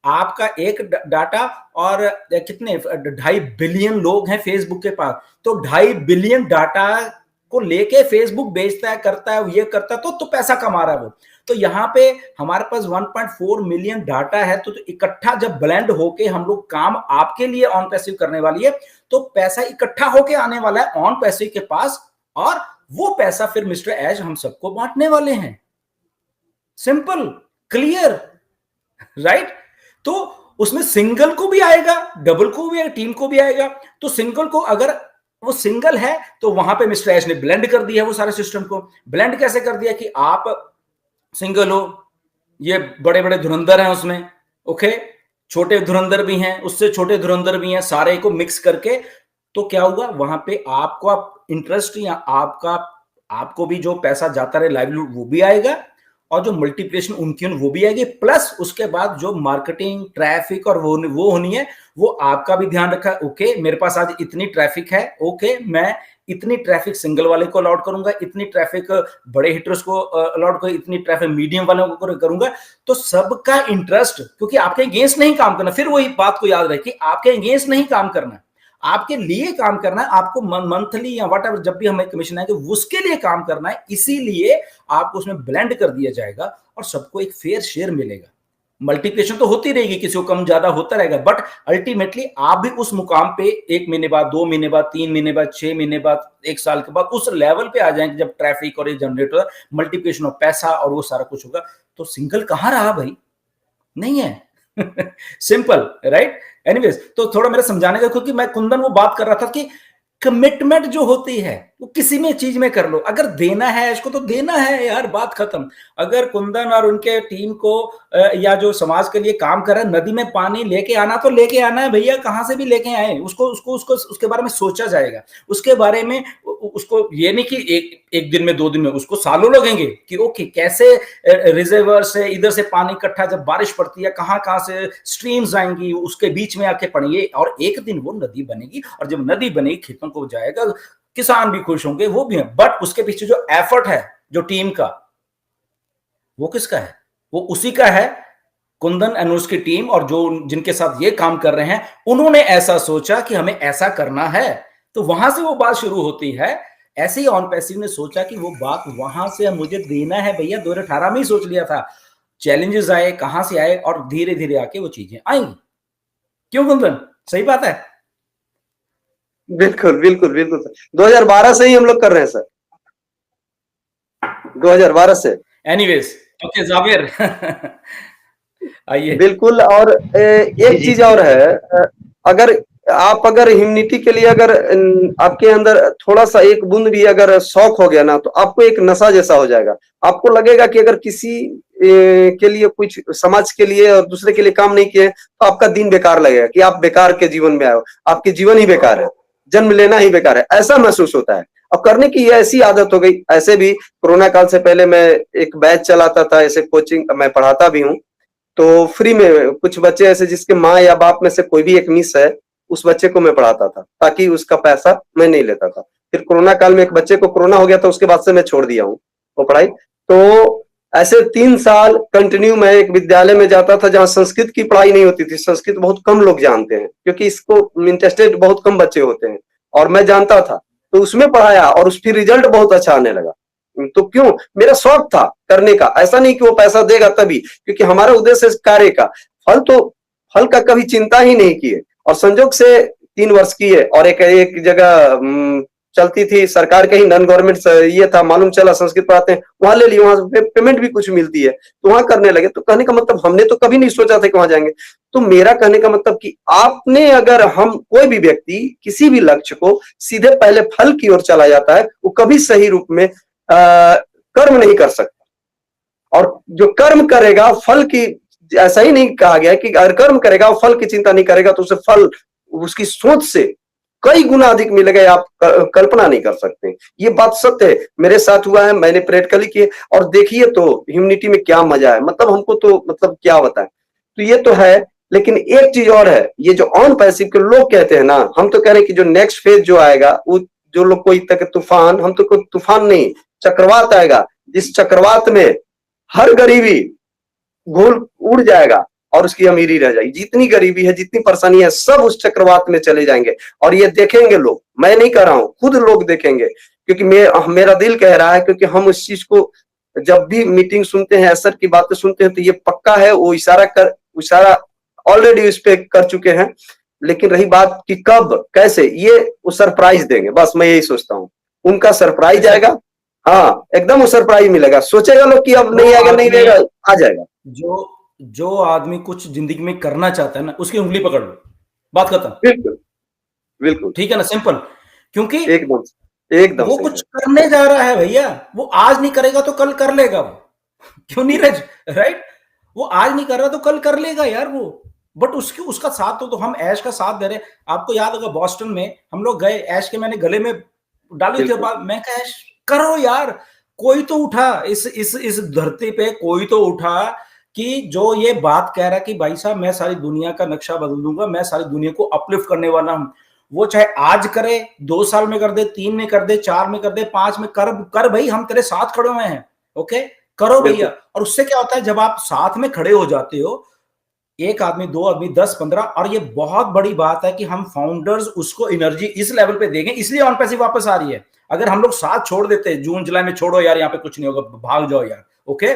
आपका एक डाटा, और कितने 2.5 बिलियन लोग हैं फेसबुक के पास, तो 2.5 बिलियन डाटा को लेके फेसबुक बेचता है, करता है, ये करता है, तो पैसा कमा रहा है वो। तो यहाँ पे हमारे पास 1.4 मिलियन डाटा है, तो इकट्ठा जब ब्लेंड होके हम लोग काम आपके लिए ऑन पैसिव करने वाली है, तो पैसा इकट्ठा होके आने वाला है ऑन पैसिव के पास, और वो पैसा फिर मिस्टर ऐश हम सबको बांटने वाले हैं। Simple, clear, right. तो उसमें सिंगल को भी आएगा, डबल को भी आएगा, टीम को भी आएगा। तो सिंगल को, अगर वो सिंगल है, तो वहां पे मिस्टर ऐश ने ब्लेंड कर दिया वो सारे सिस्टम को। ब्लेंड कैसे कर दिया कि आप सिंगल हो, ये बड़े बड़े धुरंधर हैं उसमें, ओके, छोटे धुरंधर भी हैं, उससे छोटे धुरंधर भी हैं, सारे को मिक्स करके, तो क्या हुआ वहां पे आपको इंटरेस्ट या आपको भी जो पैसा जाता रहे लाइवलीहुड वो भी आएगा, और जो मल्टीप्लिकेशन उनकी वो भी आएगी, प्लस उसके बाद जो मार्केटिंग ट्रैफिक और वो होनी है, वो आपका भी ध्यान रखा। ओके, मेरे पास आज इतनी ट्रैफिक है, ओके, मैं इतनी ट्रैफिक सिंगल वाले को अलॉट करूंगा, इतनी ट्रैफिक बड़े हिटर्स को अलॉट करूंगा, इतनी ट्रैफिक मीडियम वालों को करूंगा। तो सबका इंटरेस्ट, क्योंकि आपके अगेंस्ट नहीं काम करना, फिर वही बात को याद रखिए, आपके अगेंस्ट नहीं काम करना, आपके लिए काम करना है। आपको मंथली या व्हाटएवर जब भी हमें कमीशन आएंगे उसके लिए काम करना है, इसीलिए आपको उसमें ब्लेंड कर दिया जाएगा और सबको एक फेयर शेयर मिलेगा। मल्टीप्लिकेशन तो होती रहेगी, किसी को कम ज्यादा होता रहेगा, बट अल्टीमेटली आप भी उस मुकाम पे 1 महीने बाद, 2 महीने बाद, 3 महीने बाद, 6 महीने बाद, 1 साल के बाद उस लेवल पे आ जाएंगे जब ट्रैफिक और ये जनरेट होगा, मल्टीप्लिकेशन ऑफ पैसा और वो सारा कुछ होगा। तो सिंगल कहां रहा भाई, नहीं है। Simple, right. एनीवेज, तो थोड़ा मेरा समझाने का, क्योंकि मैं कुंदन वो बात कर रहा था कि कमिटमेंट जो होती है वो किसी में चीज में कर लो, अगर देना है इसको तो देना है यार, बात खत्म। अगर कुंदन और उनके टीम को या जो समाज के लिए काम कर रहे हैं, नदी में पानी लेके आना तो लेके आना है भैया, कहां से भी लेके आए, उसको उसके बारे में सोचा जाएगा, उसके बारे में उसको ये नहीं कि एक दिन में 2 दिन में, उसको सालों लगेंगे कि ओके कैसे रिजर्वर से इधर से पानी इकट्ठा, जब बारिश पड़ती है कहां से स्ट्रीम्स आएंगी, उसके बीच में आके पड़ेंगे, और एक दिन वो नदी बनेगी, और जब नदी बनेगी खेतों को जाएगा, किसान भी खुश होंगे, वो भी है। बट उसके पीछे जो एफर्ट है जो टीम का, वो किसका है? वो उसी का है, कुंदन एंड उसकी टीम, और जो जिनके साथ ये काम कर रहे हैं, उन्होंने ऐसा सोचा कि हमें ऐसा करना है, तो वहां से वो बात शुरू होती है। ऐसे ही ऑन पैसिव ने सोचा कि वो बात वहां से मुझे देना है भैया, 2018 में ही सोच लिया था। चैलेंजेस आए, कहां से आए, और धीरे धीरे आके वो चीजें आएंगी। क्यों कुंदन, सही बात है? बिल्कुल बिल्कुल बिल्कुल सर, 2012 से ही हम लोग कर रहे हैं सर, 2012 से। एनीवेज, ओके जावेर, आइए। बिल्कुल, और एक चीज और है, अगर इम्यूनिटी के लिए अगर आपके अंदर थोड़ा सा एक बूंद भी अगर शौक हो गया ना, तो आपको एक नशा जैसा हो जाएगा। आपको लगेगा कि अगर किसी के लिए, कुछ समाज के लिए और दूसरे के लिए काम नहीं किए तो आपका दिन बेकार लगेगा कि आप बेकार के जीवन में आए हो, आपके जीवन ही बेकार है, जन्म लेना ही बेकार है, ऐसा महसूस होता है। अब करने की ये ऐसी आदत हो गई। ऐसे भी कोरोना काल से पहले मैं एक बैच चलाता था, ऐसे कोचिंग मैं पढ़ाता भी हूँ, तो फ्री में कुछ बच्चे ऐसे जिसके माँ या बाप में से कोई भी एक मिस है, उस बच्चे को मैं पढ़ाता था ताकि उसका पैसा मैं नहीं लेता था। फिर कोरोना काल में एक बच्चे को कोरोना हो गया था, उसके बाद से मैं छोड़ दिया हूँ वो पढ़ाई। तो ऐसे 3 साल कंटिन्यू मैं एक विद्यालय में जाता था जहाँ संस्कृत की पढ़ाई नहीं होती थी। संस्कृत बहुत कम लोग जानते हैं क्योंकि इसको इंटरेस्टेड बहुत कम बच्चे होते हैं, और मैं जानता था, तो उसमें पढ़ाया और उस फिर रिजल्ट बहुत अच्छा आने लगा। तो क्यों, मेरा शौक था करने का, ऐसा नहीं कि वो पैसा देगा तभी, क्योंकि हमारा उद्देश्य कार्य का फल का कभी चिंता ही नहीं किए। और संजोग से 3 वर्ष किए और एक जगह चलती थी सरकार के ही नॉन गवर्नमेंट ये था, मालूम चला संस्कृत पढ़ाते हैं, वहां ले लिए, वहां पेमेंट भी कुछ मिलती है तो वहां करने लगे। तो कहने का मतलब हमने तो कभी नहीं सोचा था कि वहां जाएंगे। तो मेरा कहने का मतलब कि आपने अगर हम कोई भी व्यक्ति किसी भी लक्ष्य को सीधे पहले फल की ओर चला जाता है, वो कभी सही रूप में कर्म नहीं कर सकता। और जो कर्म करेगा फल की, ऐसा ही नहीं कहा गया कि अगर कर्म करेगा फल की चिंता नहीं करेगा तो उसे फल उसकी सोच से कई गुना अधिक मिलेगा, आप कल्पना नहीं कर सकते। ये बात सत्य है, मेरे साथ हुआ है, मैंने प्रैक्टिकली किए और देखिए तो ह्यूमैनिटी में क्या मजा है, मतलब हमको तो मतलब क्या बताएं। तो ये तो है, लेकिन एक चीज और है, ये जो ऑन पैसिव के लोग कहते हैं ना, हम तो कह रहे हैं कि जो नेक्स्ट फेज जो आएगा, वो जो लोग कोई तक तूफान, हम तो कोई तूफान नहीं, चक्रवात आएगा, जिस चक्रवात में हर गरीबी घोल उड़ जाएगा और उसकी अमीरी रह जाएगी। जितनी गरीबी है, जितनी परेशानी है, सब उस चक्रवात में चले जाएंगे और ये देखेंगे लोग, मैं नहीं कह रहा हूं, खुद लोग देखेंगे, क्योंकि मेरा दिल कह रहा है, क्योंकि हम उस चीज को जब भी मीटिंग सुनते हैं, असर की बातें सुनते हैं, तो ये पक्का है, वो इशारा ऑलरेडी उस पे कर चुके हैं। लेकिन रही बात कि कब कैसे, ये वो सरप्राइज देंगे, बस मैं यही सोचता हूँ, उनका सरप्राइज आएगा। हाँ, एकदम वो सरप्राइज मिलेगा, सोचेगा लोग कि अब नहीं आएगा, नहीं देगा, आ जाएगा। जो आदमी कुछ जिंदगी में करना चाहता है ना, उसकी उंगली पकड़ लो, बात खत्म। बिल्कुल बिल्कुल, ठीक है ना, सिंपल। क्योंकि एकदम वो कुछ करने जा रहा है भैया, वो आज नहीं करेगा तो कल कर लेगा वो। क्यों नीरज, राइट? वो आज नहीं कर रहा तो कल कर लेगा यार वो। बट उसका साथ तो हम ऐश का साथ दे रहे। आपको याद होगा बॉस्टन में हम लोग गए, ऐश के मैंने गले में डाली थी बात, मैं कहा ऐश करो यार, कोई तो उठा इस धरती पे, कोई तो उठा कि जो ये बात कह रहा है कि भाई साहब मैं सारी दुनिया का नक्शा बदल दूंगा, मैं सारी दुनिया को अपलिफ्ट करने वाला हूं। वो चाहे आज करे, 2 साल में कर दे, 3 में कर दे, 4 में कर दे, 5 में कर भाई, हम तेरे साथ खड़े हुए हैं। ओके, करो भैया। और उससे क्या होता है, जब आप साथ में खड़े हो जाते हो, 1 आदमी, 2 आदमी, 10, 15, और ये बहुत बड़ी बात है कि हम फाउंडर्स उसको एनर्जी इस लेवल पे देंगे, इसलिए ऑन पैसिव वापस आ रही है। अगर हम लोग साथ छोड़ देते, जून जुलाई में छोड़ो यार, यहाँ पे कुछ नहीं होगा, भाग जाओ यार, ओके,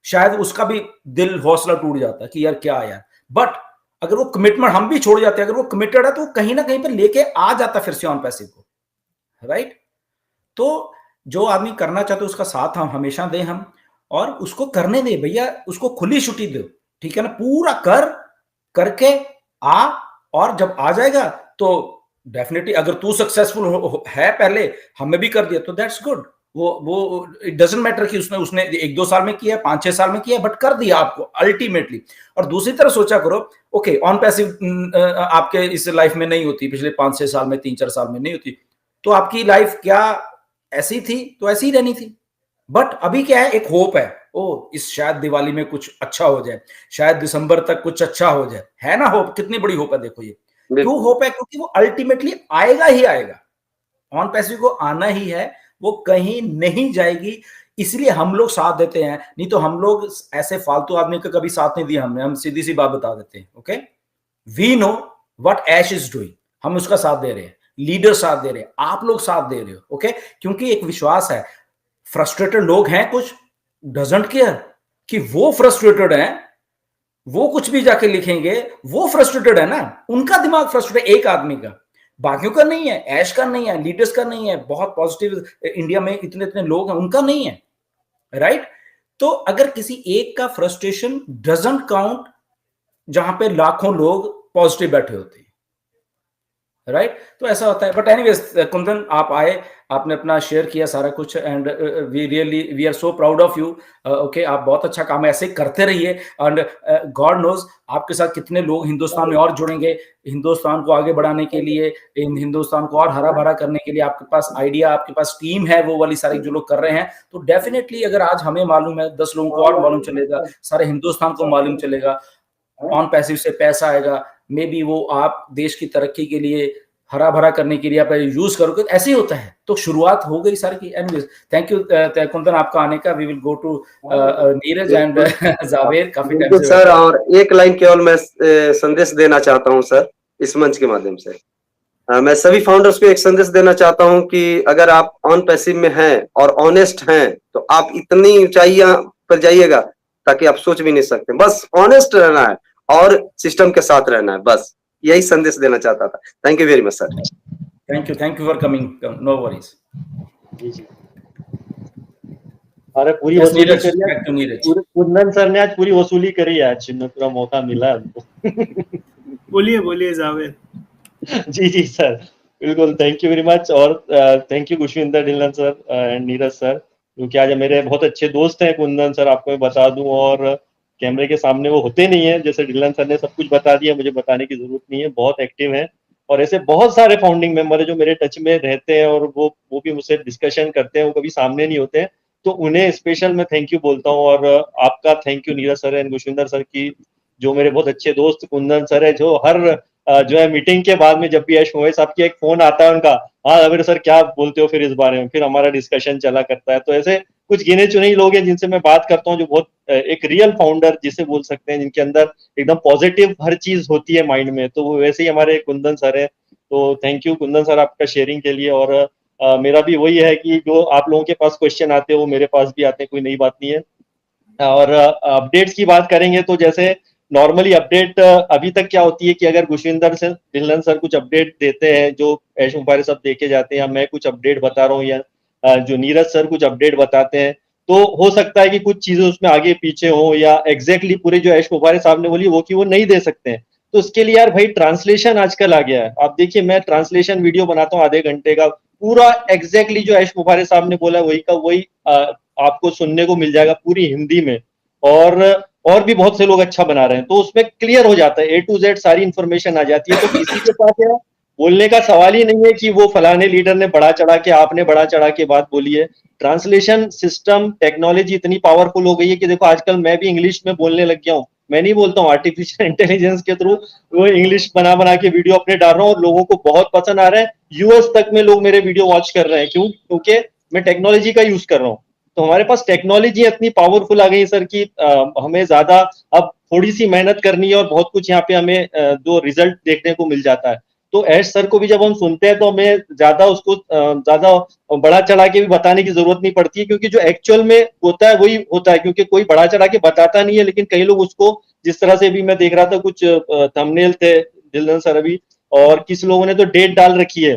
शायद उसका भी दिल हौसला टूट जाता कि यार क्या यार। बट अगर वो कमिटमेंट हम भी छोड़ जाते, अगर वो कमिटेड है तो वो कहीं ना कहीं पर लेके आ जाता फिर से ऑन पैसिव को, राइट? तो जो आदमी करना चाहते उसका साथ हम हमेशा दें हम, और उसको करने दे भैया, उसको खुली छुट्टी दो, ठीक है ना, पूरा करके आ, और जब आ जाएगा तो डेफिनेटली अगर तू सक्सेसफुल है, पहले हमें भी कर दिया तो दैट्स गुड। वो इट डजंट मैटर कि उसने 1-2 साल में किया, 5-6 साल में किया, बट कर दिया आपको अल्टीमेटली। और दूसरी तरफ सोचा करो, ओके ऑन पैसिव आपके इस लाइफ में नहीं होती, पिछले 5-6 साल में, 3-4 साल में नहीं होती, तो आपकी लाइफ क्या ऐसी थी तो ऐसी ही रहनी थी। बट अभी क्या है, एक होप है, ओ इस शायद दिवाली में कुछ अच्छा हो जाए, शायद दिसंबर तक कुछ अच्छा हो जाए, है ना होप? कितनी बड़ी होप है, देखो ये क्यों होप है, क्योंकि वो अल्टीमेटली आएगा ही आएगा, ऑन पैसिव को आना ही है, वो कहीं नहीं जाएगी। इसलिए हम लोग साथ देते हैं, नहीं तो हम लोग ऐसे फालतू आदमी का कभी साथ नहीं दिया हमने, हम सीधी सी बात बता देते हैं। Okay, we know what Ash is doing, हम उसका साथ दे रहे हैं, लीडर साथ दे रहे हैं, आप लोग साथ दे रहे हो। ओके, क्योंकि एक विश्वास है, फ्रस्ट्रेटेड लोग हैं कुछ, डजंट केयर कि वो फ्रस्ट्रेटेड हैं, वो कुछ भी जाके लिखेंगे, वो फ्रस्ट्रेटेड है ना, उनका दिमाग फ्रस्ट्रेटेड, एक आदमी का, बाकियों का नहीं है, ऐश का नहीं है, लीडर्स का नहीं है, बहुत पॉजिटिव इंडिया में इतने लोग हैं, उनका नहीं है, राइट? तो अगर किसी एक का फ्रस्ट्रेशन डजंट काउंट, जहां पे लाखों लोग पॉजिटिव बैठे होते हैं, राइट तो ऐसा होता है। बट एनीवेज कुंदन, आप आए, आपने अपना शेयर किया सारा कुछ, and we are so proud of you. Okay, आप बहुत अच्छा काम ऐसे करते रहिए, एंड गॉड नोज आपके साथ कितने लोग हिंदुस्तान में और जुड़ेंगे हिंदुस्तान को आगे बढ़ाने के लिए, हिंदुस्तान को और हरा भरा करने के लिए। आपके पास आइडिया, आपके पास टीम है, वो वाली सारी जो लोग कर रहे हैं, तो डेफिनेटली अगर आज हमें मालूम है, 10 लोगों को और मालूम चलेगा, सारे हिंदुस्तान को मालूम चलेगा, ऑन पैसिव से पैसा आएगा, मे बी वो आप देश की तरक्की के लिए, हरा भरा करने के लिए आप यूज करोगे, ऐसे ही होता है। तो शुरुआत हो गई सारी की। एनीवेज थैंक यू कुंदन आपका आने का। We will go to Neeraj and Javed, काफी टाइम बिल्कुल से सर, और एक लाइन केवल मैं संदेश देना चाहता हूं सर इस मंच के माध्यम से। मैं सभी फाउंडर्स को एक संदेश देना चाहता हूं कि अगर आप ऑन पैसिव में हैं और ऑनेस्ट हैं तो आप इतनी ऊंचाइयां पर जाइएगा ताकि आप सोच भी नहीं सकते। बस ऑनेस्ट रहना है और सिस्टम के साथ रहना है, बस यही संदेश देना चाहता था। Thank you very much sir. Thank you for coming, no worries. जी जी, अरे पूरी Yes, वसूली नीरज, करी है। back to Neeraj. पूरे कुंदन सर ने आज पूरी वसूली करी है, आज में पूरा मौका मिला है उनको। बोलिए बोलिए जावेद। जी जी सर, बिल्कुल, थैंक यू वेरी मच। और thank you Khushwinder Dhillon sir and Neeraj sir, क्योंकि आज मेरे बहुत अच्छे दोस्त हैं कुंदन सर, आपको मैं बता दूं, और कैमरे के सामने वो होते नहीं है, जैसे ढिल्लन सर ने सब कुछ बता दिया, मुझे बताने की जरूरत नहीं है, बहुत एक्टिव है। और ऐसे बहुत सारे फाउंडिंग मेंबर है जो मेरे टच में रहते हैं, और वो भी मुझसे डिस्कशन करते हैं, वो कभी सामने नहीं होते हैं, तो उन्हें स्पेशल मैं थैंक यू बोलता हूँ। और आपका thank you Neeraj sir and Khushwinder sir की, जो मेरे बहुत अच्छे दोस्त कुंदन सर है, जो हर जो है मीटिंग के बाद में जब भी यश मोहित साहब की एक फोन आता है उनका, हाँ अमीर सर क्या बोलते हो फिर इस बारे में, फिर हमारा डिस्कशन चला करता है। तो ऐसे कुछ गिने चुने ही लोग हैं जिनसे मैं बात करता हूँ, जो बहुत एक रियल फाउंडर जिसे बोल सकते हैं, जिनके अंदर एकदम पॉजिटिव हर चीज होती है माइंड में, तो वो वैसे ही हमारे कुंदन सर है। तो थैंक यू कुंदन सर आपका शेयरिंग के लिए। और मेरा भी वही है कि जो आप लोगों के पास क्वेश्चन आते हैं वो मेरे पास भी आते हैं, कोई नई बात नहीं है। और अपडेट्स की बात करेंगे तो जैसे नॉर्मली अपडेट अभी तक क्या होती है कि अगर खुशविंदर से ढिल्लन सर कुछ अपडेट देते हैं, जो ऐश मुबारक सब देके जाते हैं, या मैं कुछ अपडेट बता रहा हूँ, या जो नीरज सर कुछ अपडेट बताते हैं, तो हो सकता है कि कुछ चीजें उसमें आगे पीछे हो, या एग्जैक्टली पूरे जो ऐश मुबारक साहब ने बोली वो कि वो नहीं दे सकते हैं। तो उसके लिए यार भाई ट्रांसलेशन आजकल आ गया है। आप देखिए, मैं ट्रांसलेशन वीडियो बनाता हूँ आधे घंटे का, पूरा एग्जैक्टली जो ऐश मुबारक साहब ने बोला वही का वही आपको सुनने को मिल जाएगा पूरी हिंदी में। और भी बहुत से लोग अच्छा बना रहे हैं, तो उसमें क्लियर हो जाता है, A to Z सारी इंफॉर्मेशन आ जाती है। तो किसी के पास यार बोलने का सवाल ही नहीं है कि वो फलाने लीडर ने बड़ा चढ़ा के, आपने बड़ा चढ़ा के बात बोली है। ट्रांसलेशन सिस्टम टेक्नोलॉजी इतनी पावरफुल हो गई है कि देखो आजकल मैं भी इंग्लिश में बोलने लग गया हूँ। मैं नहीं बोलता हूँ, आर्टिफिशियल इंटेलिजेंस के थ्रू वो इंग्लिश बना बना के वीडियो अपने डाल रहा हूँ, और लोगों को बहुत पसंद आ रहा है। यूएस तक में लोग मेरे वीडियो वॉच कर रहे हैं, क्यों? क्योंकि मैं टेक्नोलॉजी का यूज कर रहा हूँ। तो हमारे पास टेक्नोलॉजी इतनी पावरफुल आ गई सर कि हमें ज्यादा अब थोड़ी सी मेहनत करनी है और बहुत कुछ यहाँ पे हमें जो रिजल्ट देखने को मिल जाता है। तो ऐश सर को भी जब हम सुनते हैं तो हमें ज्यादा उसको ज्यादा बड़ा चढ़ा के भी बताने की जरूरत नहीं पड़ती है, क्योंकि जो एक्चुअल में होता है वही होता है। क्योंकि कोई बड़ा चढ़ा के बताता नहीं है, लेकिन कई लोग उसको, जिस तरह से भी मैं देख रहा था कुछ थंबनेल थे दिलन सर अभी, और किस लोगों ने तो डेट डाल रखी है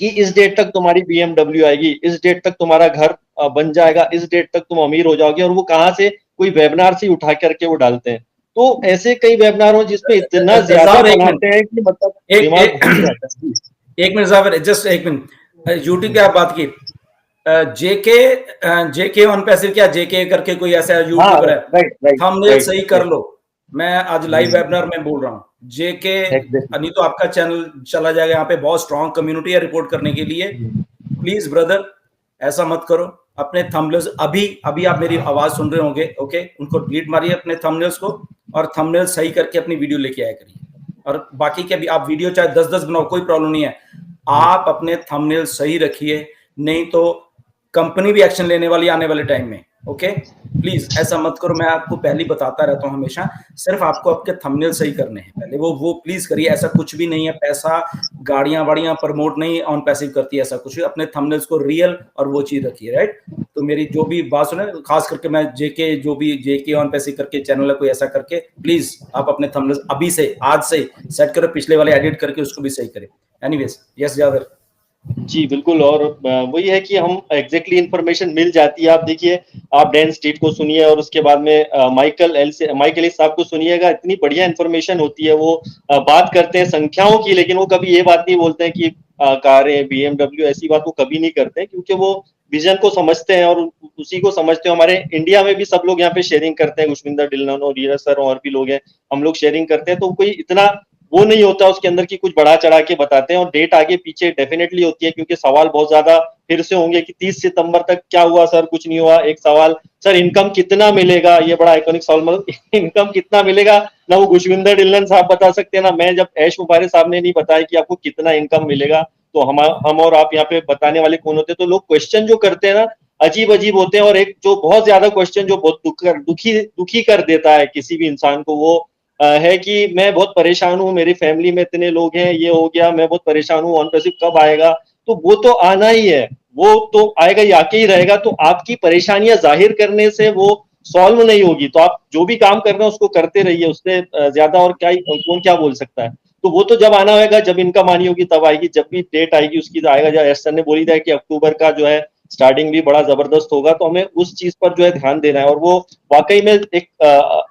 कि इस डेट तक तुम्हारी BMW आएगी, इस डेट तक तुम्हारा घर बन जाएगा, इस डेट तक तुम अमीर हो जाओगे, और वो कहाँ से, कोई वेबिनार से उठा करके वो डालते हैं। तो ऐसे कई वेबिनार हो जिसपे इतना ज्यादा बनाते हैं कि मतलब दिमाग घूम जाता है। एक मिनट जावेद, जस्ट एक मिनट। यूट्यूब की आप बात की, जेके ऑन पैसिव, क्या जेके करके कोई ऐसा यूट्यूबर है? थंबनेल सही कर लो। मैं आज लाइव वेबिनार में बोल रहा हूँ, जेके नहीं तो आपका चैनल चला जाएगा। यहाँ पे बहुत स्ट्रॉन्ग कम्युनिटी है रिपोर्ट करने के लिए। प्लीज ब्रदर, ऐसा मत करो। अपने थंबनेल्स अभी आप मेरी आवाज सुन रहे होंगे, ओके, उनको डिलीट मारिए अपने थंबनेल्स को, और थंबनेल सही करके अपनी वीडियो लेके आया करिए। और बाकी के भी आप वीडियो चाहे 10-10 बनाओ, कोई प्रॉब्लम नहीं है, आप अपने थंबनेल सही रखिए, नहीं तो कंपनी भी एक्शन लेने वाली आने वाले टाइम में। ओके, प्लीज ऐसा मत करो। मैं आपको पहले बताता रहता हूं हमेशा, सिर्फ आपको आपके थंबनेल सही करने हैं पहले, वो प्लीज करिए। ऐसा कुछ भी नहीं है, पैसा गाड़ियां वाड़ियां प्रमोट नहीं ऑन पैसिव करती है, ऐसा कुछ भी। अपने थंबनेल्स को रियल और वो चीज रखिए, राइट? तो मेरी जो भी बात सुने, खास करके मैं जेके ऑन पैसिव करके चैनल है कोई ऐसा करके, प्लीज आप अपने थंबनेल्स अभी से, आज से सेट करो, पिछले वाले एडिट करके उसको भी सही करें। Anyways, yes Javed. जी, बिल्कुल। और वही है कि हम एग्ज़ैक्टली इन्फॉर्मेशन मिल जाती है। आप देखिए, आप डैन स्ट्रीट को सुनिए और उसके बाद में माइकल एलिस साहब को सुनिएगा, इतनी बढ़िया इन्फॉर्मेशन होती है। वो बात करते हैं संख्याओं की, लेकिन वो कभी ये बात नहीं बोलते हैं कि कारें, बीएमडब्ल्यू, ऐसी बात वो कभी नहीं करते हैं, क्योंकि वो विज़न को समझते हैं और उसी को समझते हैं। हमारे इंडिया में भी सब लोग यहाँ पे शेयरिंग करते हैं, खुशविंदर ढिल्लन और नीरज सर और भी लोग हैं, हम लोग शेयरिंग करते हैं, तो कोई इतना वो नहीं होता उसके अंदर की कुछ बढ़ा चढ़ा के बताते हैं। और डेट आगे पीछे डेफिनेटली होती है, क्योंकि सवाल बहुत ज्यादा फिर से होंगे कि 30 सितंबर तक क्या हुआ सर, कुछ नहीं हुआ। एक सवाल, सर इनकम कितना मिलेगा, ये बड़ा आइकॉनिक सवाल, मतलब इनकम कितना मिलेगा ना वो खुशविंदर ढिल्लन साहब बता सकते हैं ना मैं। जब ऐश मुबारक साहब ने नहीं बताया कि आपको कितना इनकम मिलेगा, तो हम और आप यहाँ पे बताने वाले कौन होते हैं। तो लोग क्वेश्चन जो करते हैं ना, अजीब अजीब होते हैं। और एक जो बहुत ज्यादा क्वेश्चन जो बहुत दुखी कर देता है किसी भी इंसान को, वो है कि मैं बहुत परेशान हूँ, मेरी फैमिली में इतने लोग हैं, ये हो गया, मैं बहुत परेशान हूँ, ऑन पैसिव कब आएगा। तो वो तो आना ही है, वो तो आएगा ही, आके ही रहेगा। तो आपकी परेशानियां जाहिर करने से वो सॉल्व नहीं होगी। तो आप जो भी काम कर रहे हैं उसको करते रहिए, उससे ज्यादा और कौन क्या बोल सकता है। तो वो तो जब आना होगा, जब इनकम आनी होगी तब आएगी, जब भी डेट आएगी उसकी तो आएगा। जैसे एस सर ने बोली था कि अक्टूबर का जो है स्टार्टिंग भी बड़ा जबरदस्त होगा, तो हमें उस चीज पर जो है ध्यान देना है। और वो वाकई में एक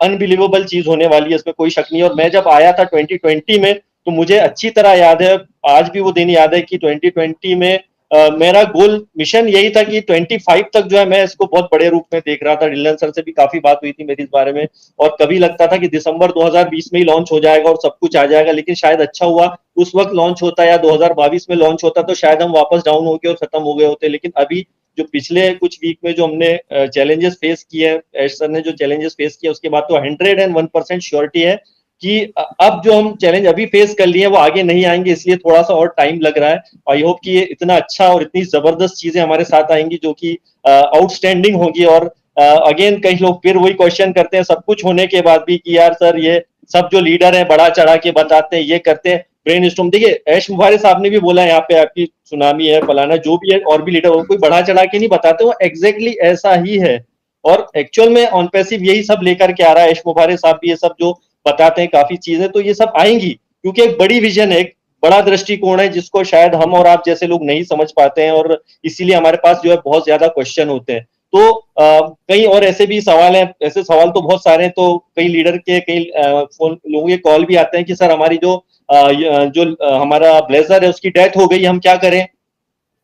अनबिलीवेबल चीज होने वाली है, इसमें कोई शक नहीं है। और मैं जब आया था 2020 में, तो मुझे अच्छी तरह याद है, आज भी वो दिन याद है कि 2020 में मेरा गोल मिशन यही था कि 25 तक जो है मैं इसको बहुत बड़े रूप में देख रहा था। ढिल्लन सर से भी काफी बात हुई थी मेरी इस बारे में, और कभी लगता था कि दिसंबर 2020 में ही लॉन्च हो जाएगा और सब कुछ आ जाएगा। लेकिन शायद अच्छा हुआ उस वक्त लॉन्च होता, या 2022 में लॉन्च होता, तो शायद हम वापस डाउन हो गए और खत्म हो गए होते। लेकिन अभी जो पिछले कुछ वीक में जो हमने चैलेंजेस फेस किए हैं, ऐश सर ने जो चैलेंजेस फेस किए, उसके बाद तो 101% श्योरिटी है कि अब जो हम चैलेंज अभी फेस कर लिए वो आगे नहीं आएंगे। इसलिए थोड़ा सा और टाइम लग रहा है। आई होप कि ये इतना अच्छा और इतनी जबरदस्त चीजें हमारे साथ आएंगी जो कि आउटस्टैंडिंग होगी। और अगेन कई लोग फिर वही क्वेश्चन करते हैं सब कुछ होने के बाद भी कि यार सर, ये सब जो लीडर है बड़ा चढ़ा के बताते हैं, ये करते हैं ब्रेन स्टॉर्म। देखिए, ऐश मुबारक साहब ने भी बोला यहाँ पे आपकी सुनामी है, फलाना जो भी है, और भी लीडर, वो कोई बढ़ा चढ़ा के नहीं बताते, वो एग्जैक्टली ऐसा ही है। और एक्चुअल में ऑन पैसिव यही सब लेकर के आ रहा है। ऐश मुबारक साहब भी ये सब जो बताते हैं काफी चीजें, तो ये सब आएंगी, क्योंकि एक बड़ी विजन है, एक बड़ा दृष्टिकोण है, जिसको शायद हम और आप जैसे लोग नहीं समझ पाते हैं, और इसीलिए हमारे पास जो है बहुत ज्यादा क्वेश्चन होते हैं। तो कई और ऐसे भी सवाल हैं, ऐसे सवाल तो बहुत सारे हैं। तो कई लीडर के कई फोन लोगों के कॉल भी आते हैं कि सर हमारी जो हमारा ब्लेजर है उसकी डेथ हो गई, हम क्या करें,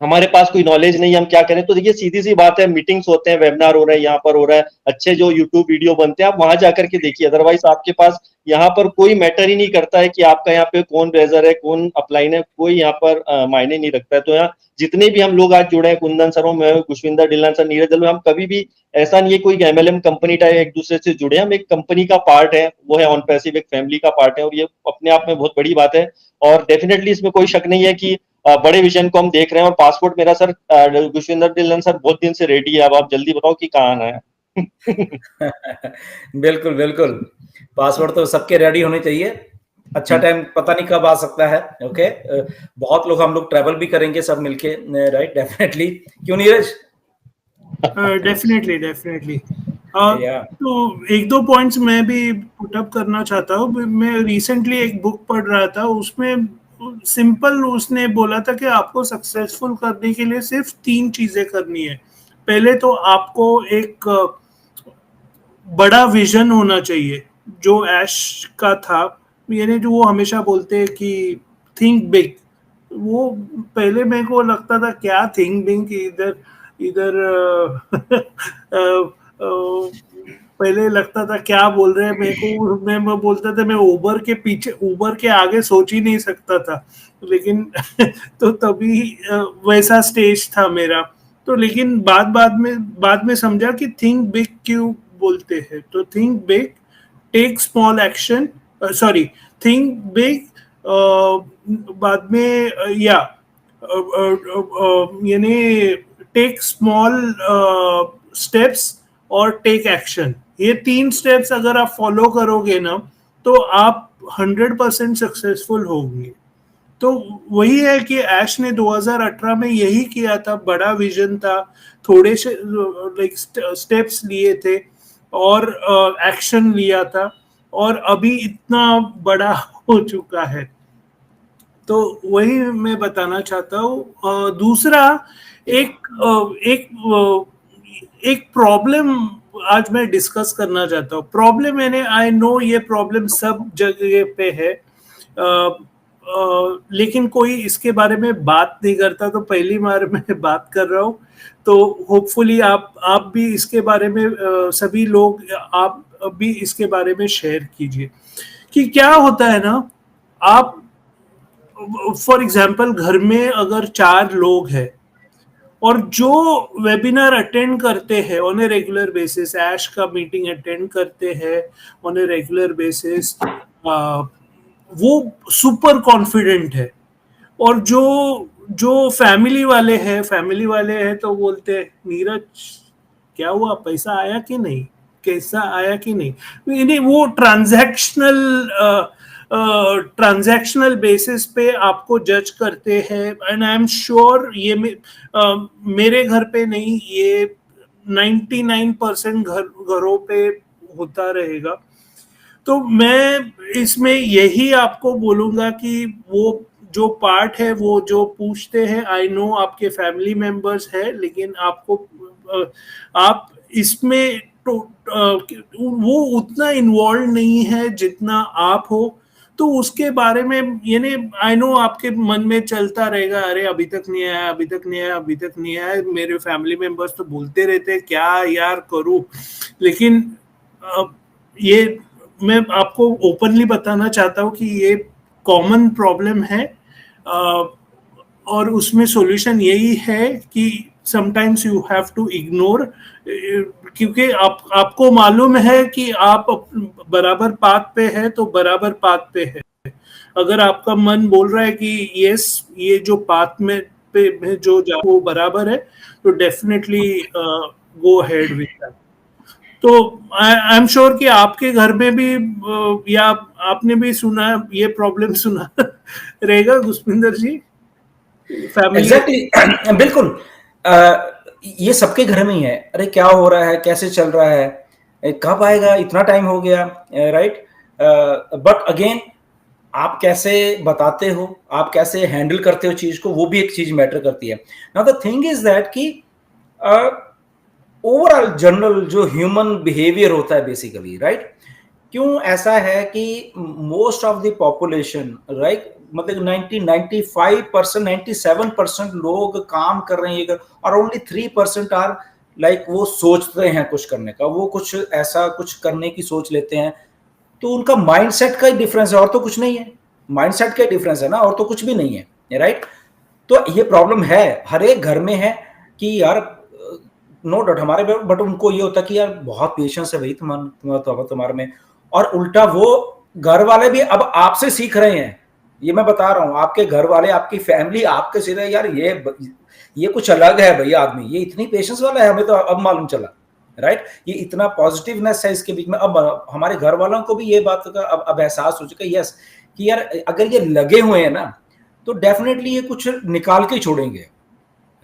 हमारे पास कोई नॉलेज नहीं, हम क्या करें। तो देखिए, सीधी सी बात है, मीटिंग्स होते हैं, वेबिनार हो रहे हैं, यहाँ पर हो रहा है, अच्छे जो यूट्यूब वीडियो बनते हैं, आप वहां जाकर के देखिए। अदरवाइज आपके पास यहाँ पर कोई मैटर ही नहीं करता है कि आपका यहाँ पे कौन ब्लेजर है, कौन अपलाइन है, कोई यहाँ पर मायने नहीं रखता है। तो यहाँ जितने भी हम लोग आज जुड़े हैं, कुंदन सर, मैं, खुशविंदर ढिल्लन सर, नीरज दल, हम कभी भी ऐसा नहीं है कोई एमएलएम कंपनी टाइप एक दूसरे से जुड़े, हम एक कंपनी का पार्ट है, वो है ऑन पैसिव, एक फैमिली का पार्ट है। और ये अपने आप में बहुत बड़ी बात है। और डेफिनेटली इसमें कोई शक नहीं है कि बड़े विजन को हम देख रहे हैं। और पासपोर्ट मेरा सर, खुशविंदर ढिल्लन सर, बहुत दिन से रेडी है। अब आप जल्दी बताओ कि कहाँ आना है। बिल्कुल बिल्कुल, पासवर्ड तो सबके रेडी होने चाहिए। अच्छा टाइम पता नहीं कब आ सकता है। ओके, बहुत लोग, हम लोग ट्रैवल भी करेंगे सब मिलके, राइट, डेफिनेटली। क्यों नीरज? Definitely definitely. या तो एक दो पॉइंट्स मैं भी पुट अप करना चाहता हूँ। मैं रिसेंटली एक बुक पढ़ रहा था, उसमें सिंपल उसने बोला था कि आपको सक्सेसफुल करने के लिए सिर्फ 3 चीजें करनी है। पहले तो आपको एक बड़ा विजन होना चाहिए, जो ऐश का था, यानी जो वो हमेशा बोलते हैं कि थिंक बिग। वो पहले मेरे को लगता था क्या थिंक बिग, इधर इधर पहले लगता था क्या बोल रहे हैं मेरे को। मैं बोलता था मैं उबर के पीछे, उबर के आगे सोच ही नहीं सकता था। लेकिन तो तभी वैसा स्टेज था मेरा। तो लेकिन बाद में समझा कि थिंक बिग क्यों बोलते हैं। तो think big, take small action, sorry, think big, बाद में या यानी टेक स्मॉल स्टेप्स और टेक एक्शन। ये 3 स्टेप्स अगर आप फॉलो करोगे ना, तो आप 100% सक्सेसफुल होंगे। तो वही है कि ऐश ने 2018 में यही किया था, बड़ा विजन था, थोड़े से लाइक स्टेप्स लिए थे और एक्शन लिया था, और अभी इतना बड़ा हो चुका है। तो वही मैं बताना चाहता हूँ। दूसरा एक प्रॉब्लम आज मैं डिस्कस करना चाहता हूँ। प्रॉब्लम मैंने, आई नो ये प्रॉब्लम सब जगह पे है, लेकिन कोई इसके बारे में बात नहीं करता, तो पहली बार मैं बात कर रहा हूँ। तो होपफुली आप भी इसके बारे में, सभी लोग आप भी इसके बारे में शेयर कीजिए कि क्या होता है ना। आप फॉर एग्जाम्पल घर में अगर 4 लोग हैं और जो वेबिनार अटेंड करते हैं ऑन ए रेगुलर बेसिस, ऐश का मीटिंग अटेंड करते हैं ऑन ए रेगुलर बेसिस, वो सुपर कॉन्फिडेंट है, और जो फैमिली वाले हैं तो बोलते हैं नीरज क्या हुआ, पैसा आया कि नहीं, कैसा आया कि नहीं। यानी वो ट्रांजैक्शनल बेसिस पे आपको जज करते हैं। एंड आई एम श्योर ये मेरे घर पे नहीं, ये 99% घरों पे होता रहेगा। तो मैं इसमें यही आपको बोलूंगा कि वो जो पार्ट है, वो जो पूछते हैं, आई नो आपके फैमिली मेंबर्स है, लेकिन आपको आप इसमें वो उतना इन्वॉल्व नहीं है जितना आप हो। तो उसके बारे में यानी आई नो आपके मन में चलता रहेगा, अरे अभी तक नहीं आया, अभी तक नहीं आया, अभी तक नहीं आया, मेरे फैमिली मेंबर्स तो बोलते रहते हैं, क्या यार करूं। लेकिन ये मैं आपको ओपनली बताना चाहता हूँ कि ये कॉमन प्रॉब्लम है, और उसमें सॉल्यूशन यही है कि sometimes you have to ignore, क्योंकि आपको मालूम है कि आप बराबर पाथ पे है तो बराबर पाथ पे है। अगर आपका मन बोल रहा है कि यस ये जो पाथ में पे जो वो बराबर है, तो definitely go ahead with that. तो आई एम श्योर कि आपके घर में भी या आपने भी सुना, ये प्रॉब्लम सुना रहेगा गुस्पिंदर जी, फैमिली। एग्जैक्टली बिल्कुल। ये सबके घर में ही है, अरे क्या हो रहा है, कैसे चल रहा है, कब आएगा, इतना टाइम हो गया, राइट। बट अगेन आप कैसे बताते हो, आप कैसे हैंडल करते हो चीज को, वो भी एक चीज मैटर करती है। Now the thing is that कि ओवरऑल जनरल जो ह्यूमन बिहेवियर होता है बेसिकली, राइट, क्यों ऐसा है कि most of the population, right, मतलब 95% 97% लोग काम कर रहे हैं और ओनली 3% आर लाइक वो सोचते हैं कुछ करने का, वो कुछ ऐसा कुछ करने की सोच लेते हैं। तो उनका माइंडसेट का ही डिफरेंस है, और तो कुछ नहीं है। माइंडसेट का डिफरेंस है ना, और तो कुछ भी नहीं है, राइट। तो ये प्रॉब्लम है, हर एक घर में है कि यार नो डाउट हमारे, बट उनको ये होता है कि यार बहुत पेशेंस है भाई तुम्हारे में, और उल्टा वो घर वाले भी अब आपसे सीख रहे हैं। ये मैं बता रहा हूँ, आपके घर वाले, आपकी फैमिली आपके सीख रहे हैं, यार ये कुछ अलग है भैया आदमी, ये इतनी पेशेंस वाला है, हमें तो अब मालूम चला, राइट। ये इतना पॉजिटिवनेस है इसके बीच में। अब हमारे घर वालों को भी ये बात का अब एहसास हो चुका है, यस, कि यार अगर ये लगे हुए हैं ना, तो डेफिनेटली ये कुछ निकाल के छोड़ेंगे,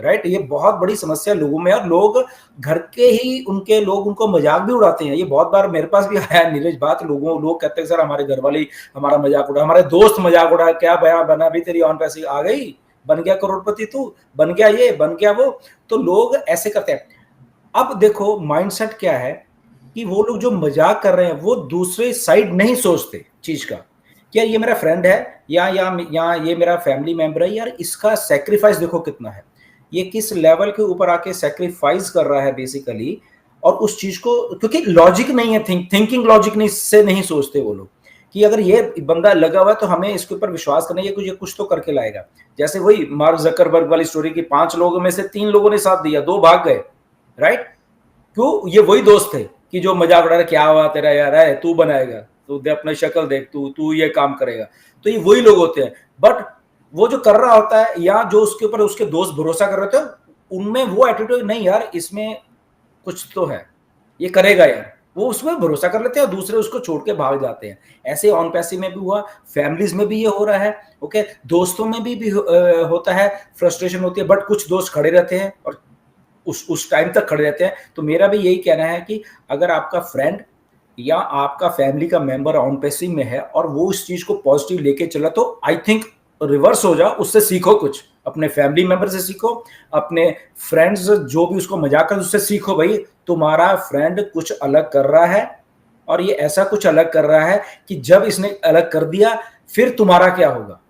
राइट। ये बहुत बड़ी समस्या लोगों में, और लोग घर के ही उनके लोग उनको मजाक भी उड़ाते हैं। ये बहुत बार मेरे पास भी आया नीरज बात, लोग कहते हैं सर हमारे घर वाले हमारा मजाक उड़ा, हमारे दोस्त मजाक उड़ा, क्या बना भी तेरी ऑन पैसे आ गई, बन गया करोड़पति तू, बन गया ये, बन गया वो। तो लोग ऐसे करते हैं। अब देखो माइंडसेट क्या है कि वो लोग जो मजाक कर रहे हैं वो दूसरे साइड नहीं सोचते चीज का, क्या ये मेरा फ्रेंड है या ये मेरा फैमिली मेंबर है, यार इसका सेक्रीफाइस देखो कितना है, ये किस लेवल के ऊपर आके सेक्रीफाइस कर रहा है बेसिकली। और उस चीज को, क्योंकि लॉजिक नहीं है, थिंकिंग लॉजिक नहीं से नहीं सोचते वो लोग कि अगर ये बंदा लगा हुआ है तो हमें इसके ऊपर विश्वास करना है, ये कुछ तो करके लाएगा। जैसे वही मार्क जकरबर्ग वाली स्टोरी की, 5 लोगों में से 3 लोगों ने साथ दिया, 2 भाग गए, राइट। क्यों? ये वही दोस्त थे कि जो मजाक उड़ा रहा, क्या हुआ तेरा यार, है तू बनाएगा, तू दे अपना शक्ल देख, तू ये काम करेगा। तो ये वही लोग होते हैं। बट वो जो कर रहा होता है या जो उसके ऊपर उसके दोस्त भरोसा कर रहे थे, उनमें वो एटीट्यूड नहीं, यार इसमें कुछ तो है, ये करेगा यार, वो उसमें भरोसा कर लेते हैं और दूसरे उसको छोड़ के भाग जाते हैं। ऐसे ऑन पैसे में भी हुआ, फैमिलीज में भी ये हो रहा है, ओके, दोस्तों में भी होता है, फ्रस्ट्रेशन होती है, बट कुछ दोस्त खड़े रहते हैं और उस टाइम तक खड़े रहते हैं। तो मेरा भी यही कहना है कि अगर आपका फ्रेंड या आपका फैमिली का मेंबर ऑन पैसिव में है और वो इस चीज को पॉजिटिव लेके चला, तो आई थिंक रिवर्स हो जाओ, उससे सीखो कुछ, अपने फैमिली मेंबर से सीखो, अपने फ्रेंड्स जो भी उसको मजाक कर उससे सीखो। भाई तुम्हारा फ्रेंड कुछ अलग कर रहा है और ये ऐसा कुछ अलग कर रहा है कि जब इसने अलग कर दिया फिर तुम्हारा क्या होगा,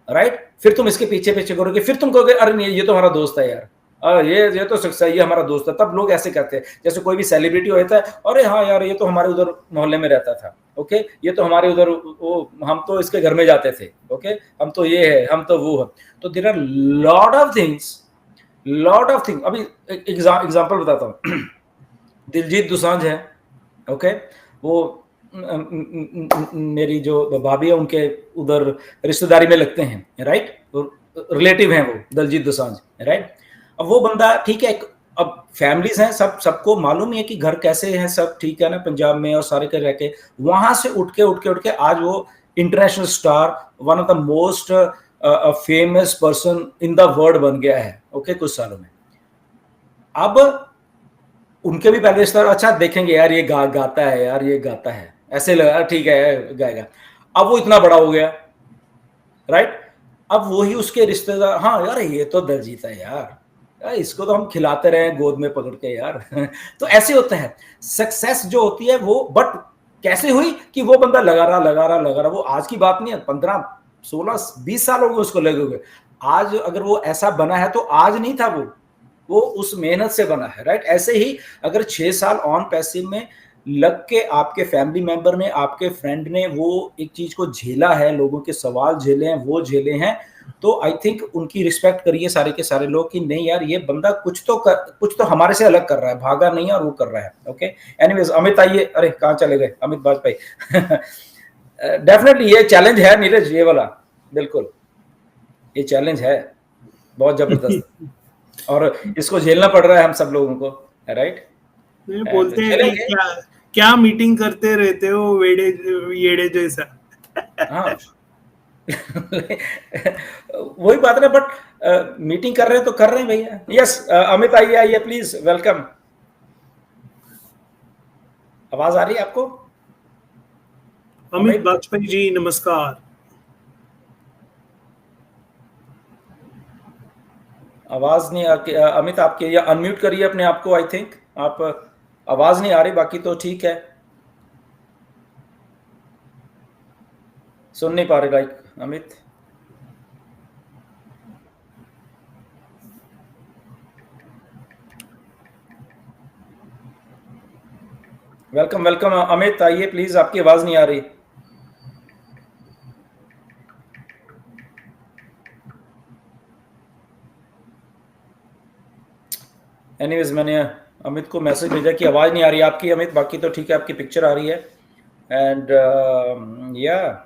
राइट? फिर तुम इसके पीछे पीछे करोगे, फिर तुम कहोगे अरे नहीं ये तो हमारा दोस्त है यार, ये तो सही है हमारा दोस्त है। तब लोग ऐसे कहते हैं, जैसे कोई भी सेलिब्रिटी होता है, अरे हाँ यार ये तो हमारे उधर मोहल्ले में रहता था, ओके, ये तो हमारे उधर वो, हम तो इसके घर में जाते थे, ओके, हम तो ये है, हम तो वो है। तो there are lot of thing. अभी एग्जांपल बताता हूँ। दिलजीत दोसांझ है, ओके, वो मेरी जो भाभी है उनके उधर रिश्तेदारी में लगते हैं, राइट, रिलेटिव हैं वो दिलजीत दोसांझ, राइट। अब वो बंदा ठीक है, अब फैमिलीज हैं, सबको मालूम ही है कि घर कैसे हैं, सब ठीक है ना पंजाब में, और सारे के रह के वहां से उठ के आज वो international star, one of the most famous person in the world बन गया है, ओके, कुछ सालों में। अब उनके भी पहले रिश्तेदार अच्छा देखेंगे यार ये गाता है यार, ये गाता है, ऐसे लगा ठीक है गाएगा। अब वो इतना बड़ा हो गया, राइट। अब वही उसके रिश्तेदार, हाँ यार ये तो दिलजीत है यार, इसको तो हम खिलाते रहे गोद में पकड़ के यार। तो ऐसे होता है सक्सेस जो होती है वो, बट कैसे हुई कि वो बंदा लगा रहा। वो आज की बात नहीं है, 15 16 20 साल हो गए उसको लगे हुए। आज अगर वो ऐसा बना है तो आज नहीं था वो उस मेहनत से बना है, राइट। ऐसे ही अगर 6 साल ऑन पैसिव में लग के आपके फैमिली मेंबर ने, आपके फ्रेंड ने वो एक चीज को झेला है, लोगों के सवाल झेले हैं, वो झेले हैं, तो आई थिंक उनकी रिस्पेक्ट करिए सारे के सारे लोग कि नहीं यार ये बंदा कुछ तो हमारे से अलग कर रहा है, भागा नहीं है और वो कर रहा है, ओके। एनीवेज अमित आइए, अरे कहाँ चले गए अमित वाजपेयी। डेफिनेटली ये चैलेंज है नीरज, ये वाला बिल्कुल ये चैलेंज है बहुत जबरदस्त, और इसको झेलना पड़ रहा है हम सब लोगों को, राइट। बोलते हैं कि क्या मीटिंग करते रहते हो येड़े जैसा। हाँ। वही बात है, बट मीटिंग कर रहे हैं तो कर रहे हैं भैया। यस अमित आइए प्लीज, वेलकम। आवाज आ रही है आपको? अमित वाजपेयी जी नमस्कार। आवाज नहीं अमित आपके, या अनम्यूट करिए अपने आप को, आई थिंक आप आवाज नहीं आ रही, बाकी तो ठीक है, सुन नहीं पा रहे लाइक अमित। वेलकम अमित आइए प्लीज, आपकी आवाज नहीं आ रही। एनीवेज मैंने अमित को मैसेज भेजा कि आवाज नहीं आ रही आपकी अमित, बाकी तो ठीक है, आपकी पिक्चर आ रही है। एंड या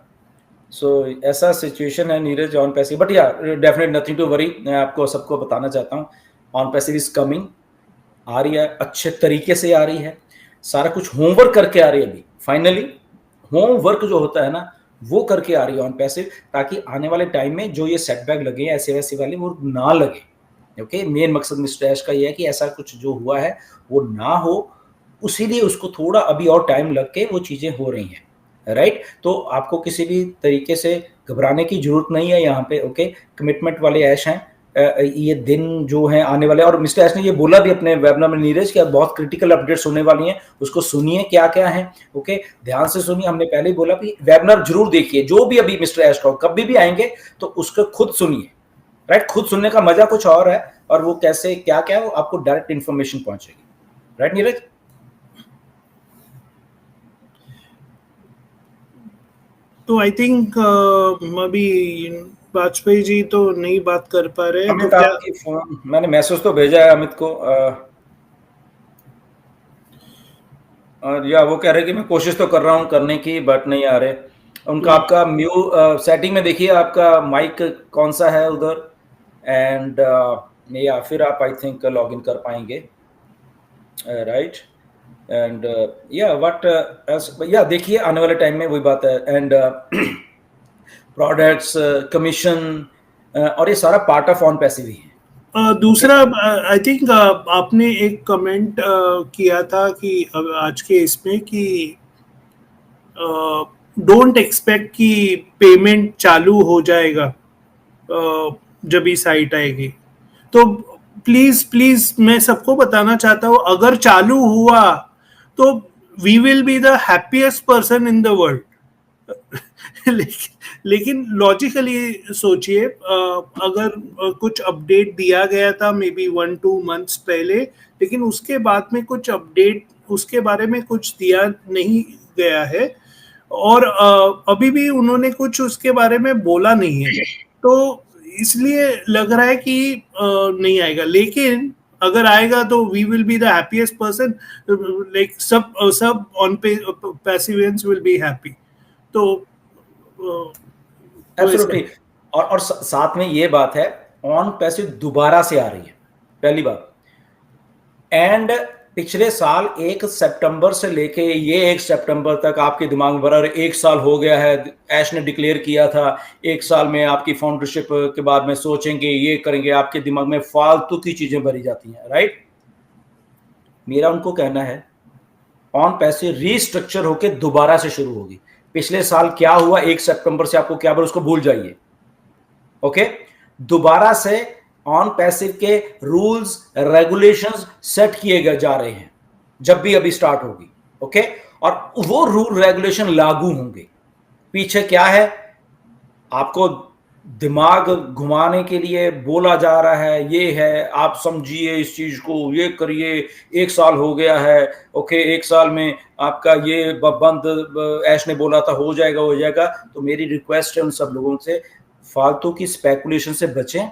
सो ऐसा सिचुएशन है नीरज ऑन पैसिव, बट या डेफिनेट नथिंग टू वरी। मैं आपको सबको बताना चाहता हूँ ऑन पैसिव इज कमिंग, आ रही है, अच्छे तरीके से आ रही है, सारा कुछ होमवर्क करके आ रही है। अभी फाइनली होमवर्क जो होता है ना वो करके आ रही है ऑन पैसिव, ताकि आने वाले टाइम में जो ये सेटबैक लगे ऐसे वैसे वाले वो ना लगे, ओके। मेन मकसद मिस्टर ऐश का ये है कि ऐसा कुछ जो हुआ है वो ना हो, उसीलिए उसको थोड़ा अभी और टाइम लग के वो चीजें हो रही हैं, राइट। तो आपको किसी भी तरीके से घबराने की जरूरत नहीं है यहाँ पे, ओके। कमिटमेंट वाले ऐश हैं, ये दिन जो है आने वाले, और मिस्टर ऐश ने ये बोला भी अपने वेबिनार में नीरज कि बहुत क्रिटिकल अपडेट्स होने वाली हैं, उसको सुनिए क्या क्या है, ओके, ध्यान से सुनिए। हमने पहले ही बोला कि वेबिनार जरूर देखिए, जो भी अभी मिस्टर ऐश का कभी भी आएंगे तो उसको खुद सुनिए, राइट। खुद सुनने का मजा कुछ और है, और वो कैसे क्या क्या है वो आपको डायरेक्ट इंफॉर्मेशन पहुंचेगी, राइट नीरज। तो आई थिंक अभी वाजपेयी जी तो नहीं बात कर पा रहे हैं, तो आपकी फोन मैंने मैसेज तो भेजा है अमित को, और या वो कह रहे कि मैं कोशिश तो कर रहा हूँ करने की, बट नहीं आ रहे उनका। आपका सेटिंग में देखिए आपका माइक कौन सा है उधर, एंड या फिर आप आई थिंक लॉग इन कर पाएंगे, राइट। एंड या व्हाट या देखिए आने वाले टाइम में वही बात है, एंड प्रोडक्ट्स कमीशन और ये सारा पार्ट ऑफ ऑन पैसिव ही है। दूसरा आई थिंक आपने एक कमेंट किया था कि आज के इसमें कि डोंट एक्सपेक्ट कि पेमेंट चालू हो जाएगा जब ये साइट आएगी। तो प्लीज मैं सबको बताना चाहता हूँ, अगर चालू हुआ तो we will be the happiest person in the world. लेकिन लॉजिकली सोचिए, अगर कुछ अपडेट दिया गया था मे बी 1-2 मंथ्स पहले, लेकिन उसके बाद में कुछ अपडेट उसके बारे में कुछ दिया नहीं गया है, और अभी भी उन्होंने कुछ उसके बारे में बोला नहीं है, तो इसलिए लग रहा है कि नहीं आएगा। लेकिन अगर आएगा तो we will be the happiest person, like सब ऑन पैसिवियंस विल बी हैप्पी। तो एब्सोल्युटली। और साथ में ये बात है, ऑन पैसिव दोबारा से आ रही है, पहली बात। एंड पिछले साल 1 सितंबर से लेके ये 1 सितंबर तक आपके दिमाग में भरा, 1 साल हो गया है, ऐश ने डिक्लेयर किया था 1 साल में आपकी फाउंडरशिप के बाद में सोचेंगे, ये करेंगे, आपके दिमाग में फालतू की चीजें भरी जाती हैं, राइट। मेरा उनको कहना है, ऑन पैसिव रीस्ट्रक्चर होके दोबारा से शुरू होगी। पिछले साल क्या हुआ 1 सितंबर से आपको क्या बोला, उसको भूल जाइए, ओके। दोबारा से ऑन पैसिव के रूल्स रेगुलेशंस सेट किए जा रहे हैं, जब भी अभी स्टार्ट होगी, ओके। और वो रूल रेगुलेशन लागू होंगे। पीछे क्या है, आपको दिमाग घुमाने के लिए बोला जा रहा है, ये है, आप समझिए इस चीज को, ये करिए, 1 साल हो गया है, ओके, 1 साल में आपका ये बंद, ऐश ने बोला था हो जाएगा हो जाएगा। तो मेरी रिक्वेस्ट है उन सब लोगों से, फालतू की स्पेकुलेशन से बचें,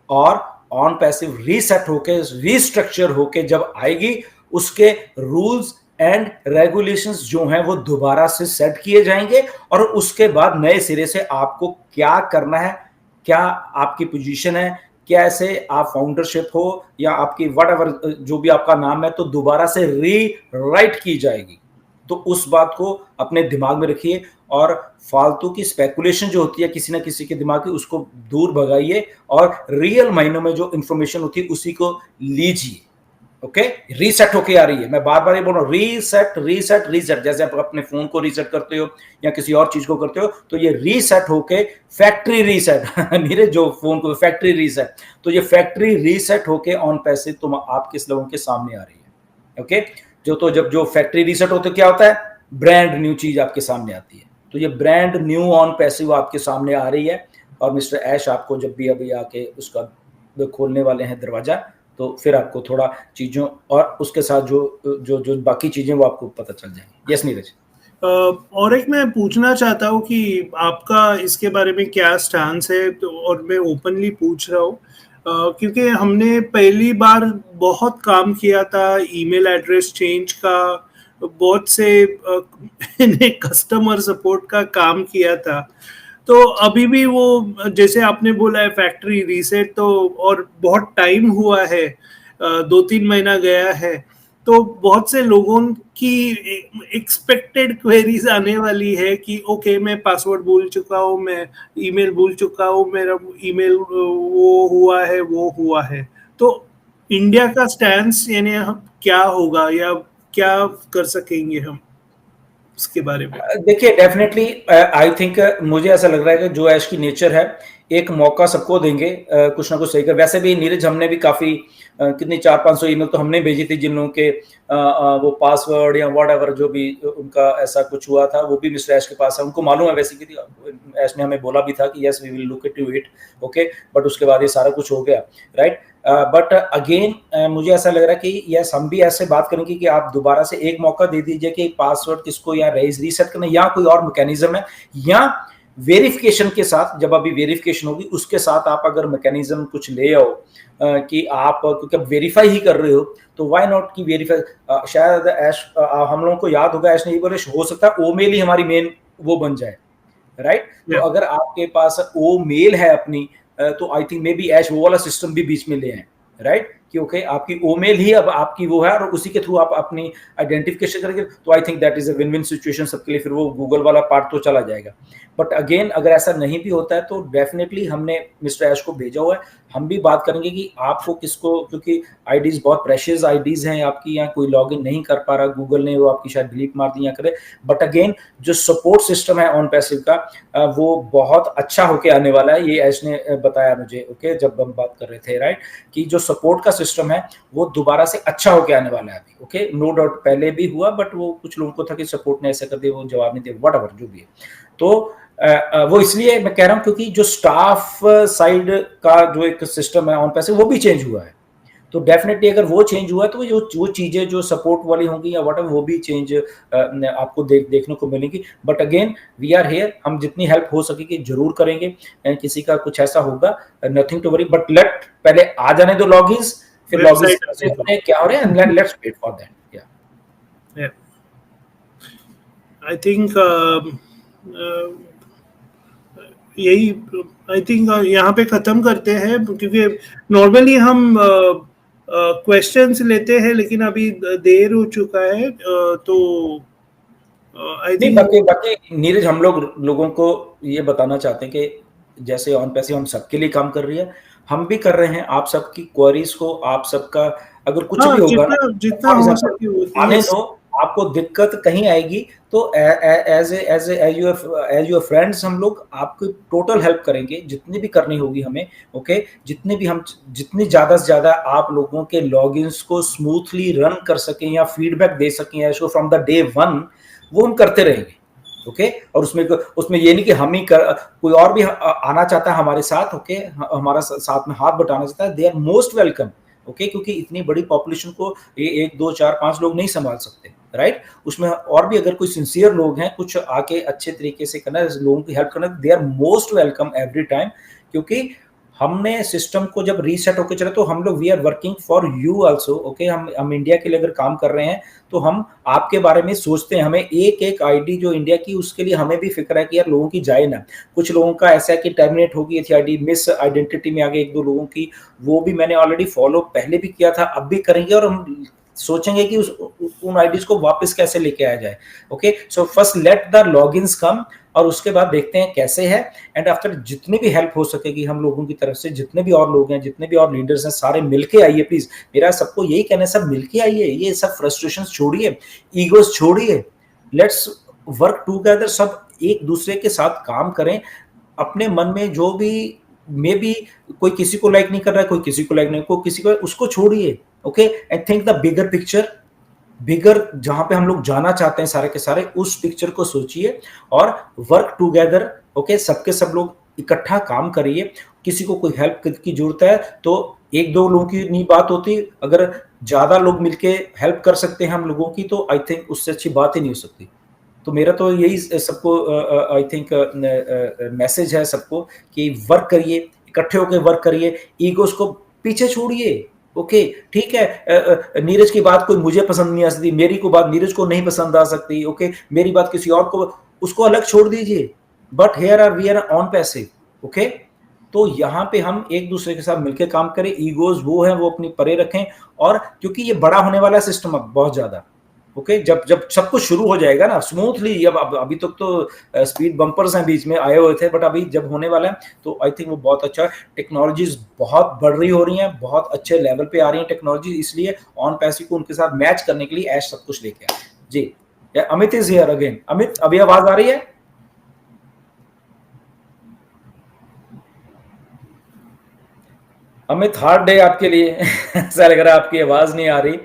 और ऑन पैसिव रीसेट होके, रीस्ट्रक्चर होके जब आएगी, उसके रूल्स एंड रेगुलेशंस जो हैं वो दोबारा से सेट किए जाएंगे, और उसके बाद नए सिरे से आपको क्या करना है, क्या आपकी पोजीशन है, कैसे आप फाउंडरशिप हो या आपकी व्हाटएवर जो भी आपका नाम है, तो दोबारा से रीराइट की जाएगी। तो उस बात को अपने दिमाग में रखिए, और फालतू की स्पेकुलेशन जो होती है किसी ना किसी के दिमाग की, उसको दूर भगाइए, और रियल मायनों में जो इंफॉर्मेशन होती है उसी को लीजिए, ओके। रीसेट होके आ रही है, मैं बार बार ये बोल रहा हूँ, रीसेट रीसेट रीसेट। जैसे आप अपने फोन को रीसेट करते हो या किसी और चीज को करते हो, तो ये रीसेट होके फैक्ट्री रीसेट नीरज, जो फोन को फैक्ट्री रीसेट, तो ये फैक्ट्री रीसेट होके ऑन पैसिव तुम आपके लोगों के सामने आ रही है, ओके। जब जो फैक्ट्री रीसेट होते क्या होता है, ब्रांड न्यू चीज आपके सामने आती है। तो ये ब्रांड न्यू ऑन पैसिव आपके सामने आ रही है, और मिस्टर ऐश आपको जब भी अभी आके उसका खोलने वाले हैं दरवाजा, तो फिर आपको थोड़ा चीजों और उसके साथ जो बाकी चीजें वो आपको पता चल जाएंगी। यस नीरज। और एक मैं पूछना चाहता हूँ कि आपका इसके बारे में क्या स्टांस है, तो और मैं ओपनली पूछ रहा हूँ, क्योंकि हमने पहली बार बहुत काम किया था ईमेल एड्रेस चेंज का, बहुत से कस्टमर सपोर्ट का काम किया था। तो अभी भी वो जैसे आपने बोला है फैक्ट्री रीसेट, तो और बहुत टाइम हुआ है, 2-3 महीना गया है, तो बहुत से लोगों की एक्सपेक्टेड क्वेरीज आने वाली है कि ओके मैं पासवर्ड भूल चुका हूँ, मैं ईमेल भूल चुका हूँ, मेरा ईमेल वो हुआ है। तो इंडिया का स्टैंस यानी क्या होगा या क्या कर सकेंगे हम उसके बारे में? देखिए, डेफिनेटली आई थिंक मुझे ऐसा लग रहा है कि जो ऐश की नेचर है, एक मौका सबको देंगे कुछ ना कुछ सही कर। वैसे भी नीरज, हमने भी काफी कितनी 400-500 ईमेल तो हमने भेजी थी, जिन लोगों के वो पासवर्ड या व्हाटएवर जो भी उनका ऐसा कुछ हुआ था, वो भी मिस्टर ऐश के पास है, उनको मालूम है। वैसे कि ऐश ने हमें बोला भी था कि yes we will look it to it, okay, but उसके बाद ये सारा कुछ हो गया, राइट। बट अगेन मुझे ऐसा लग रहा है कि यस हम भी ऐसे बात करेंगे कि आप दोबारा से एक मौका दे दीजिए कि पासवर्ड किसको या रीसेट करना, या कोई और मैकेनिज्म है, या वेरिफिकेशन के साथ, जब अभी वेरिफिकेशन होगी उसके साथ आप अगर मैकेनिज्म कुछ ले आओ कि आप, क्योंकि आप वेरीफाई ही कर रहे हो, तो व्हाई नॉट की वेरीफाई। शायद ऐश, हम लोगों को याद होगा, ऐश ने ये बोले हो सकता है ओ मेल ही हमारी मेन वो बन जाए, राइट। तो अगर आपके पास ओ मेल है अपनी, तो आई थिंक मे बी ऐश वो वाला सिस्टम भी बीच में ले आए, राइट, क्योंकि आपकी ओमेल ही अब आपकी वो है, और उसी के थ्रू आप अपनी आइडेंटिफिकेशन करेंगे। तो I think that is a win win situation सबके लिए, फिर वो गूगल वाला पार्ट तो चला जाएगा। बट अगेन अगर ऐसा नहीं भी होता है, तो डेफिनेटली हमने मिस्टर ऐश को भेजा हुआ है हम भी बात करेंगे कि आपको किसको, क्योंकि आईडीज बहुत प्रेशियस आईडीज हैं आपकी, यहाँ कोई लॉगिन नहीं कर पा रहा, गूगल ने वो आपकी शायद डिलीट मार दी या करे, बट अगेन जो सपोर्ट सिस्टम है ऑन पैसिव का वो बहुत अच्छा होके आने वाला है, ये ऐश ने बताया मुझे, ओके, जब हम बात कर रहे थे, राइट, कि जो सपोर्ट का सिस्टम है वो दोबारा से अच्छा होके आने वाला है अभी, ओके, नो डाउट पहले भी हुआ, बट वो कुछ लोगों को था कि सपोर्ट ने ऐसा कर दिया, वो जवाब नहीं दिया, व्हाटएवर जो भी है, तो वो इसलिए मैं कह रहा हूं क्योंकि जो स्टाफ साइड का जो एक सिस्टम है ऑन पैसिव वो भी चेंज हुआ है, तो डेफिनेटली अगर वो चेंज हुआ है तो वो चीजें जो सपोर्ट वाली होंगी या व्हाटएवर वो भी चेंज आपको देखने को मिलेगी, but again we are here, हम जितनी हेल्प हो सकेगी जरूर करेंगे, किसी का कुछ ऐसा होगा nothing to worry, but let पहले आ जाने दो लॉगिन्स, फिर लॉगिन्स क्या हो रहे हैं, लेट्स वेट फॉर दैट, या आई थिंक यही, आई थिंक यहाँ पे खत्म करते हैं, क्योंकि नॉर्मली हम क्वेश्चंस लेते हैं लेकिन अभी देर हो चुका है, तो आई थिंक बाकी नीरज हम लोगों को ये बताना चाहते हैं कि जैसे ऑन पैसिव हम सबके लिए काम कर रही है, हम भी कर रहे हैं आप सबकी क्वेरीज को, आप सबका अगर कुछ भी होगा जितना हो सके आने दो, आपको दिक्कत कहीं आएगी तो एज योर फ्रेंड्स हम लोग आपकी टोटल हेल्प करेंगे, जितनी भी करनी होगी हमें, ओके, जितनी ज्यादा से ज्यादा आप लोगों के लॉगिन्स को स्मूथली रन कर सकें या फीडबैक दे सकें ऐसे फ्रॉम द डे वन, वो हम करते रहेंगे, ओके, और उसमें ये नहीं कि हम ही कोई और भी आना चाहता है हमारे साथ, ओके, हमारा साथ में हाथ बटाना चाहता है, they are most welcome, okay, क्योंकि इतनी बड़ी पॉपुलेशन को ये 1 2 4 5 लोग नहीं संभाल सकते, राइट, उसमें और भी अगर कोई सिंसियर लोग हैं कुछ आके अच्छे तरीके से करना है, लोगों की हेल्प करना, they are most welcome every time, क्योंकि हमने सिस्टम को जब रीसेट होकर चला तो हम लोग we are working for you also, okay, हम इंडिया के लिए अगर काम कर रहे हैं तो हम आपके बारे में सोचते हैं, हमें एक आईडी जो इंडिया की उसके लिए हमें भी फिक्र है कि यार लोगों की जाए ना, कुछ लोगों का ऐसा है कि टर्मिनेट हो गई थी आईडी, मिस आइडेंटिटी में आ गए 1 2 लोगों की, वो भी मैंने ऑलरेडी फॉलो पहले भी किया था, अब भी करेंगे, और हम सोचेंगे कि उन आईडीज को वापस कैसे लेके आया जाए, okay, so first let the logins come, और उसके बाद देखते हैं कैसे है, एंड आफ्टर जितनी भी हेल्प हो सकेगी हम लोगों की तरफ से, जितने भी और लोग हैं, जितने भी और लीडर्स हैं, सारे मिलके आइए प्लीज, मेरा सबको यही कहना है, सब मिलके आइए, ये सब फ्रस्ट्रेशन छोड़िए, ईगोस छोड़िए, लेट्स वर्क टुगेदर, सब एक दूसरे के साथ काम करें, अपने मन में जो भी मे बी कोई किसी को लाइक नहीं कर रहा है, कोई किसी को लाइक नहीं, कोई किसी को, उसको छोड़िए, okay, and think the bigger picture, bigger जहां पे हम लोग जाना चाहते हैं सारे के सारे, उस पिक्चर को सोचिए और वर्क टुगेदर, ओके, सबके सब लोग इकट्ठा काम करिए, किसी को कोई हेल्प की जरूरत है तो 1 2 लोगों की नहीं बात होती, अगर ज्यादा लोग मिलके हेल्प कर सकते हैं हम लोगों की तो आई थिंक उससे अच्छी बात ही नहीं हो सकती, तो मेरा तो यही सबको आई थिंक मैसेज है सबको कि वर्क करिए, इकट्ठे होकर वर्क करिए, ईगोस को पीछे छोड़िए, ओके, ठीक है, नीरज की बात कोई मुझे पसंद नहीं आ सकती, मेरी को बात नीरज को नहीं पसंद आ सकती, ओके, मेरी बात किसी और को, उसको अलग छोड़ दीजिए, but here are we are on passive, okay, तो यहाँ पे हम एक दूसरे के साथ मिलकर काम करें, ईगोज वो है वो अपनी परे रखें, और क्योंकि ये बड़ा होने वाला सिस्टम अब बहुत ज्यादा, ओके, जब सब कुछ शुरू हो जाएगा ना स्मूथली, अब अभी तक तो स्पीड बम्पर्स हैं बीच में आए हुए थे, बट अभी जब होने वाला है तो आई थिंक वो बहुत अच्छा, टेक्नोलॉजीज बहुत बढ़ रही हो रही हैं, बहुत अच्छे लेवल पे आ रही हैं टेक्नोलॉजी, इसलिए ऑन पैसिव को उनके साथ मैच करने के लिए ऐश सब कुछ लेके आए जी। Amit is here again, Amit अभी आवाज आ रही है? अमित हार्ड डे आपके लिए ऐसा लग रहा है आपकी आवाज नहीं आ रही,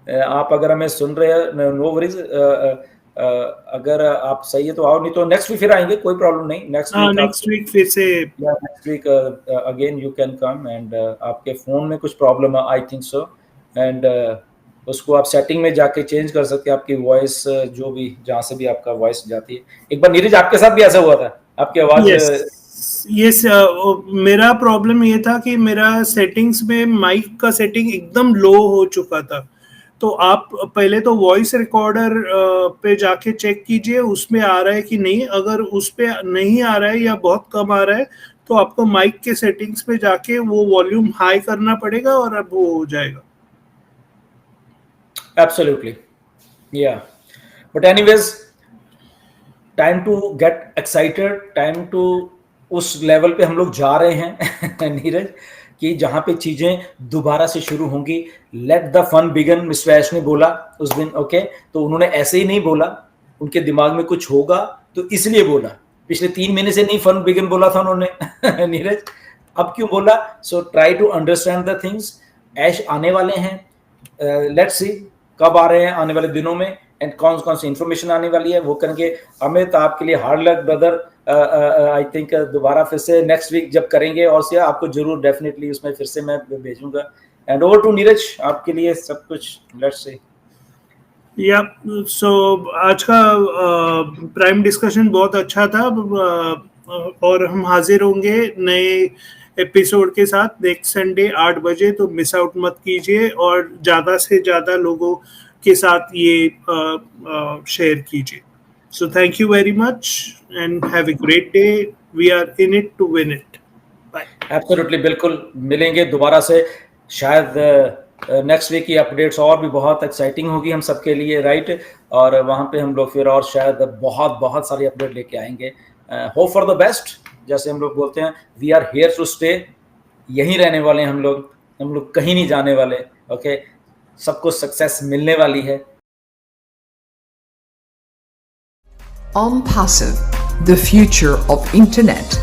आप अगर हमें सुन रहे हैं नो वरीज, अगर आप सही है तो आओ, नहीं तो नेक्स्ट वीक फिर आएंगे, कोई प्रॉब्लम नहीं, नेक्स्ट वीक फिर से next week again you can come, and आपके फोन में कुछ प्रॉब्लम है आई थिंक सो, एंड उसको आप सेटिंग में जाके चेंज कर सकते हैं, आपकी वॉइस जो भी जहां से भी आपका वॉइस जाती है, एक बार नीरज आपके साथ भी ऐसा हुआ था, आपकी आवाज मेरा प्रॉब्लम ये था कि मेरा सेटिंग्स में माइक का सेटिंग एकदम लो हो चुका था, तो आप पहले तो वॉइस रिकॉर्डर पे जाके चेक कीजिए उसमें आ रहा है कि नहीं, अगर उस पे नहीं आ रहा है या बहुत कम आ रहा है तो आपको माइक के सेटिंग्स पे जाके वो वॉल्यूम हाई करना पड़ेगा और अब वो हो जाएगा। Absolutely, yeah, but anyways, time to get excited, time to उस लेवल पे हम लोग जा रहे हैं नीरज, कि जहाँ पे चीजें दोबारा से शुरू होंगी, let the fun begin, mister Ash ने बोला उस दिन, ओके। तो उन्होंने ऐसे ही नहीं बोला, उनके दिमाग में कुछ होगा तो इसलिए बोला। पिछले 3 महीने से नहीं फन बिगन बोला था उन्होंने नीरज, अब क्यों बोला? So try to understand the things. Ash आने वाले हैं, लेट्स सी कब आ रहे हैं आने वाले दिनों में, एंड कौन कौन सी इंफॉर्मेशन आने वाली है वो करेंगे। अमित, आपके लिए hard luck brother. I think दोबारा फिर से नेक्स्ट वीक जब करेंगे और से आपको जरूर डेफिनेटली उसमें फिर से मैं भेजूंगा। एंड ओवर टू नीरज, आपके लिए सब कुछ, लेट्स सी। या सो आज का प्राइम डिस्कशन बहुत अच्छा था, और हम हाजिर होंगे नए एपिसोड के साथ नेक्स्ट संडे 8 बजे, तो मिस आउट मत कीजिए और ज़्यादा से ज़्यादा लोगों के साथ ये शेयर कीजिए। So thank you very much and have a great day. We are in it to win it. Bye. Absolutely, बिल्कुल मिलेंगे दोबारा से, शायद नेक्स्ट वीक की अपडेट्स और भी बहुत एक्साइटिंग होगी हम सबके लिए, राइट। और वहाँ पे हम लोग फिर और शायद बहुत बहुत सारी अपडेट लेके आएंगे। होप फॉर द बेस्ट, जैसे हम लोग बोलते हैं, we are here to stay, यहीं रहने वाले हैं हम लोग कहीं नहीं जाने वाले, ओके। सबको सक्सेस मिलने वाली है। OnPassive, the future of internet.